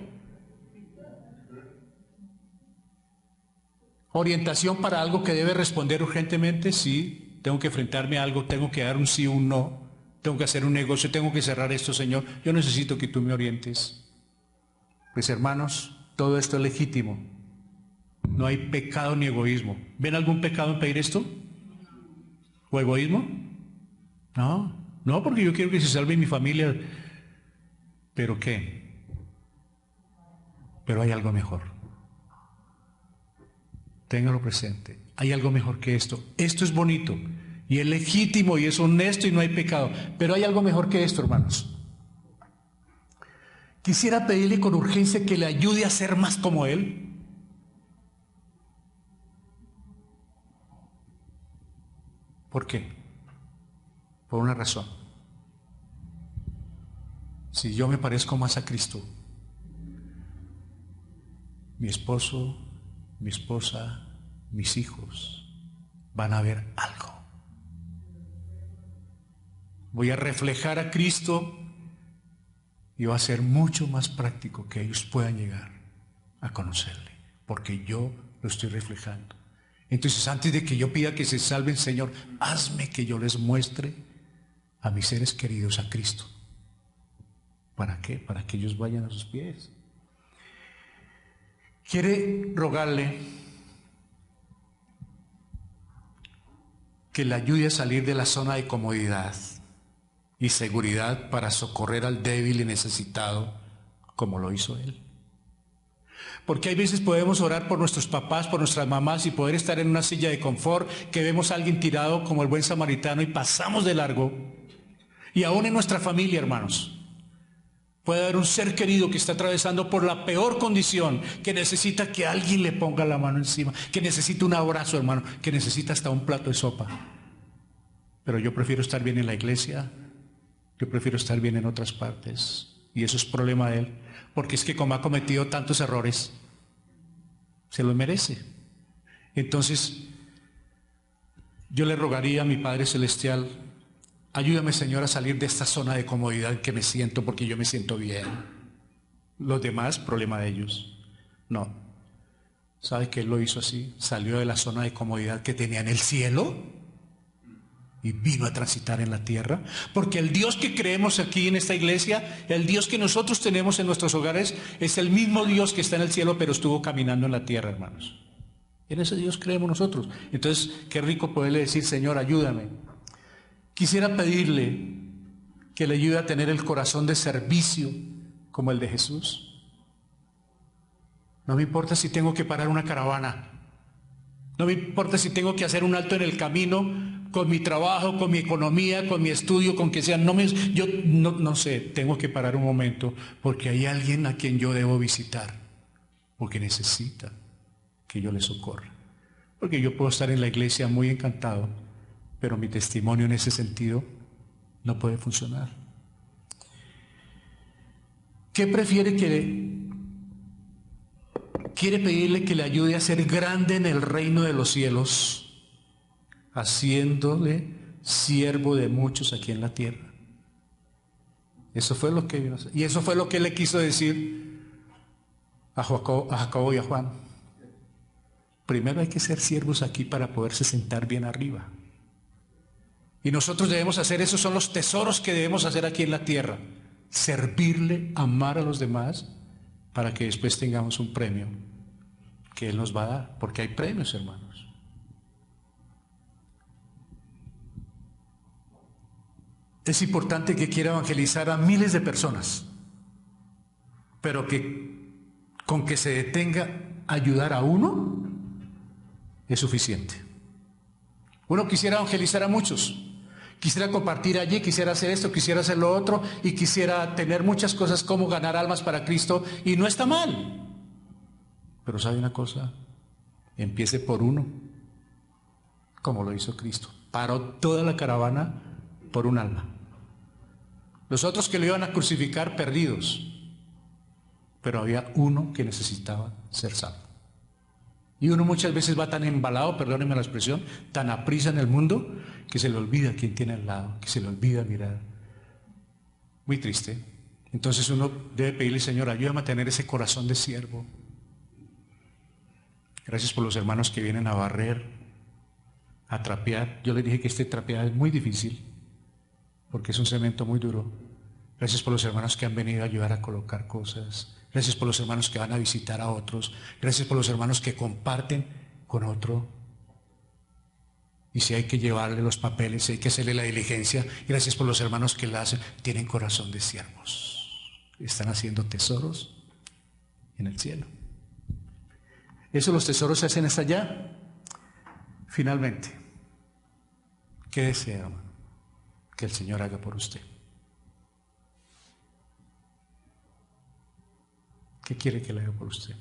¿Orientación para algo que debe responder urgentemente? Sí, tengo que enfrentarme a algo, tengo que dar un sí o un no. Tengo que hacer un negocio, tengo que cerrar esto, Señor. Yo necesito que tú me orientes. Pues hermanos, todo esto es legítimo. No hay pecado ni egoísmo. ¿Ven algún pecado en pedir esto? ¿O egoísmo? No, porque yo quiero que se salve mi familia. ¿Pero qué? Pero hay algo mejor. Téngalo presente. Hay algo mejor que esto. Esto es bonito. Y es legítimo y es honesto y no hay pecado. Pero hay algo mejor que esto, hermanos. Quisiera pedirle con urgencia que le ayude a ser más como Él. ¿Por qué? Por una razón. Si yo me parezco más a Cristo, mi esposo, mi esposa, mis hijos van a ver algo. Voy a reflejar a Cristo y va a ser mucho más práctico que ellos puedan llegar a conocerle, porque yo lo estoy reflejando. Entonces, antes de que yo pida que se salven, Señor, hazme que yo les muestre a mis seres queridos a Cristo. ¿Para qué? Para que ellos vayan a sus pies. Quiere rogarle que le ayude a salir de la zona de comodidad y seguridad para socorrer al débil y necesitado como lo hizo Él. Porque hay veces podemos orar por nuestros papás, por nuestras mamás y poder estar en una silla de confort, que vemos a alguien tirado como el buen samaritano y pasamos de largo. Y aún en nuestra familia, hermanos, puede haber un ser querido que está atravesando por la peor condición, que necesita que alguien le ponga la mano encima, que necesita un abrazo, hermano, que necesita hasta un plato de sopa. Pero yo prefiero estar bien en la iglesia, yo prefiero estar bien en otras partes. Y eso es problema de él, porque es que como ha cometido tantos errores, se los merece. Entonces, yo le rogaría a mi Padre Celestial, ayúdame, Señor, a salir de esta zona de comodidad en que me siento, porque yo me siento bien. Los demás, problema de ellos. No. ¿Sabe que Él lo hizo así? Salió de la zona de comodidad que tenía en el cielo y vino a transitar en la tierra, porque el Dios que creemos aquí en esta iglesia, el Dios que nosotros tenemos en nuestros hogares, es el mismo Dios que está en el cielo, pero estuvo caminando en la tierra, hermanos. En ese Dios creemos nosotros. Entonces, qué rico poderle decir, Señor, ayúdame. Quisiera pedirle que le ayude a tener el corazón de servicio como el de Jesús. No me importa si tengo que parar una caravana. No me importa si tengo que hacer un alto en el camino con mi trabajo, con mi economía, con mi estudio, con que sea. Yo no sé, tengo que parar un momento porque hay alguien a quien yo debo visitar, porque necesita que yo le socorra. Porque yo puedo estar en la iglesia muy encantado, pero mi testimonio en ese sentido no puede funcionar. ¿Qué prefiere quiere pedirle que le ayude a ser grande en el reino de los cielos, haciéndole siervo de muchos aquí en la tierra? Eso fue lo que vino a hacer. Y eso fue lo que él le quiso decir a Jacobo y a Juan. Primero hay que ser siervos aquí para poderse sentar bien arriba. Y nosotros debemos hacer, esos son los tesoros que debemos hacer aquí en la tierra. Servirle, amar a los demás, para que después tengamos un premio que Él nos va a dar, porque hay premios, hermanos. Es importante que quiera evangelizar a miles de personas, pero que con que se detenga a ayudar a uno es suficiente. Uno quisiera evangelizar a muchos, quisiera compartir allí, quisiera hacer esto, quisiera hacer lo otro, y quisiera tener muchas cosas como ganar almas para Cristo, y no está mal. Pero ¿sabe una cosa? Empiece por uno, como lo hizo Cristo. Paró toda la caravana por un alma. Los otros que lo iban a crucificar perdidos, pero había uno que necesitaba ser salvo. Y uno muchas veces va tan embalado, perdónenme la expresión, tan aprisa en el mundo, que se le olvida quién tiene al lado, que se le olvida mirar. Muy triste. Entonces uno debe pedirle, Señor, ayúdame a tener ese corazón de siervo. Gracias por los hermanos que vienen a barrer, a trapear. Yo les dije que trapear es muy difícil, porque es un cemento muy duro. Gracias por los hermanos que han venido a ayudar a colocar cosas. Gracias por los hermanos que van a visitar a otros. Gracias por los hermanos que comparten con otro. Y si hay que llevarle los papeles, si hay que hacerle la diligencia, gracias por los hermanos que la hacen. Tienen corazón de siervos. Están haciendo tesoros en el cielo. Eso, los tesoros se hacen hasta allá. Finalmente, ¿qué desea, hermano? Que el Señor haga por usted. ¿Qué quiere que le haga por usted?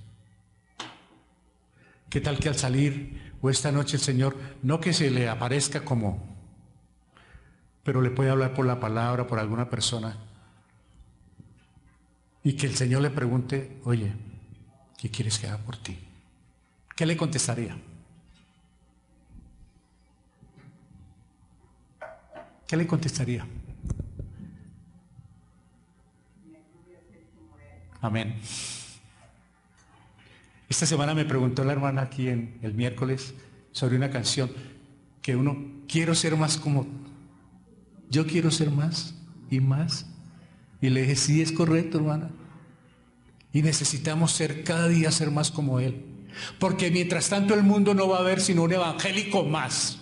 ¿Qué tal que al salir o esta noche el Señor, no que se le aparezca como, pero le puede hablar por la palabra, por alguna persona, y que el Señor le pregunte, oye, ¿qué quieres que haga por ti? ¿Qué le contestaría? ¿Qué le contestaría? Amén. Esta semana me preguntó la hermana aquí en el miércoles sobre una canción que quiero ser más como, yo quiero ser más y más. Y le dije, sí, es correcto, hermana. Y necesitamos cada día ser más como Él. Porque mientras tanto el mundo no va a ver sino un evangélico más.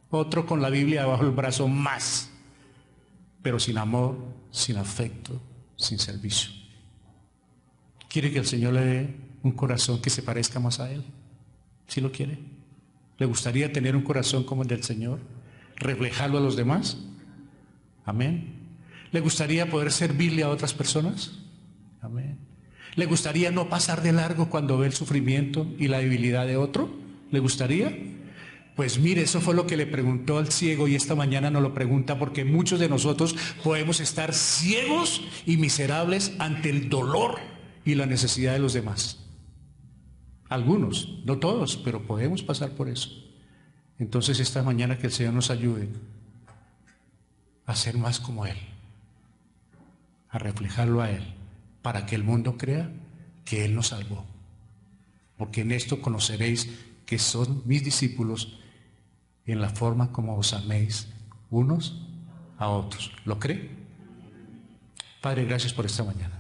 Otro con la Biblia debajo del brazo más. Pero sin amor, sin afecto, sin servicio. ¿Quiere que el Señor le dé un corazón que se parezca más a Él? ¿Sí lo quiere? ¿Le gustaría tener un corazón como el del Señor? ¿Reflejarlo a los demás? Amén. ¿Le gustaría poder servirle a otras personas? Amén. ¿Le gustaría no pasar de largo cuando ve el sufrimiento y la debilidad de otro? ¿Le gustaría? Pues mire, eso fue lo que le preguntó al ciego y esta mañana nos lo pregunta, porque muchos de nosotros podemos estar ciegos y miserables ante el dolor y la necesidad de los demás. Algunos, no todos, pero podemos pasar por eso. Entonces esta mañana que el Señor nos ayude a ser más como Él, a reflejarlo a Él, para que el mundo crea que Él nos salvó. Porque en esto conoceréis que son mis discípulos, en la forma como os améis unos a otros. ¿Lo cree? Padre, gracias por esta mañana.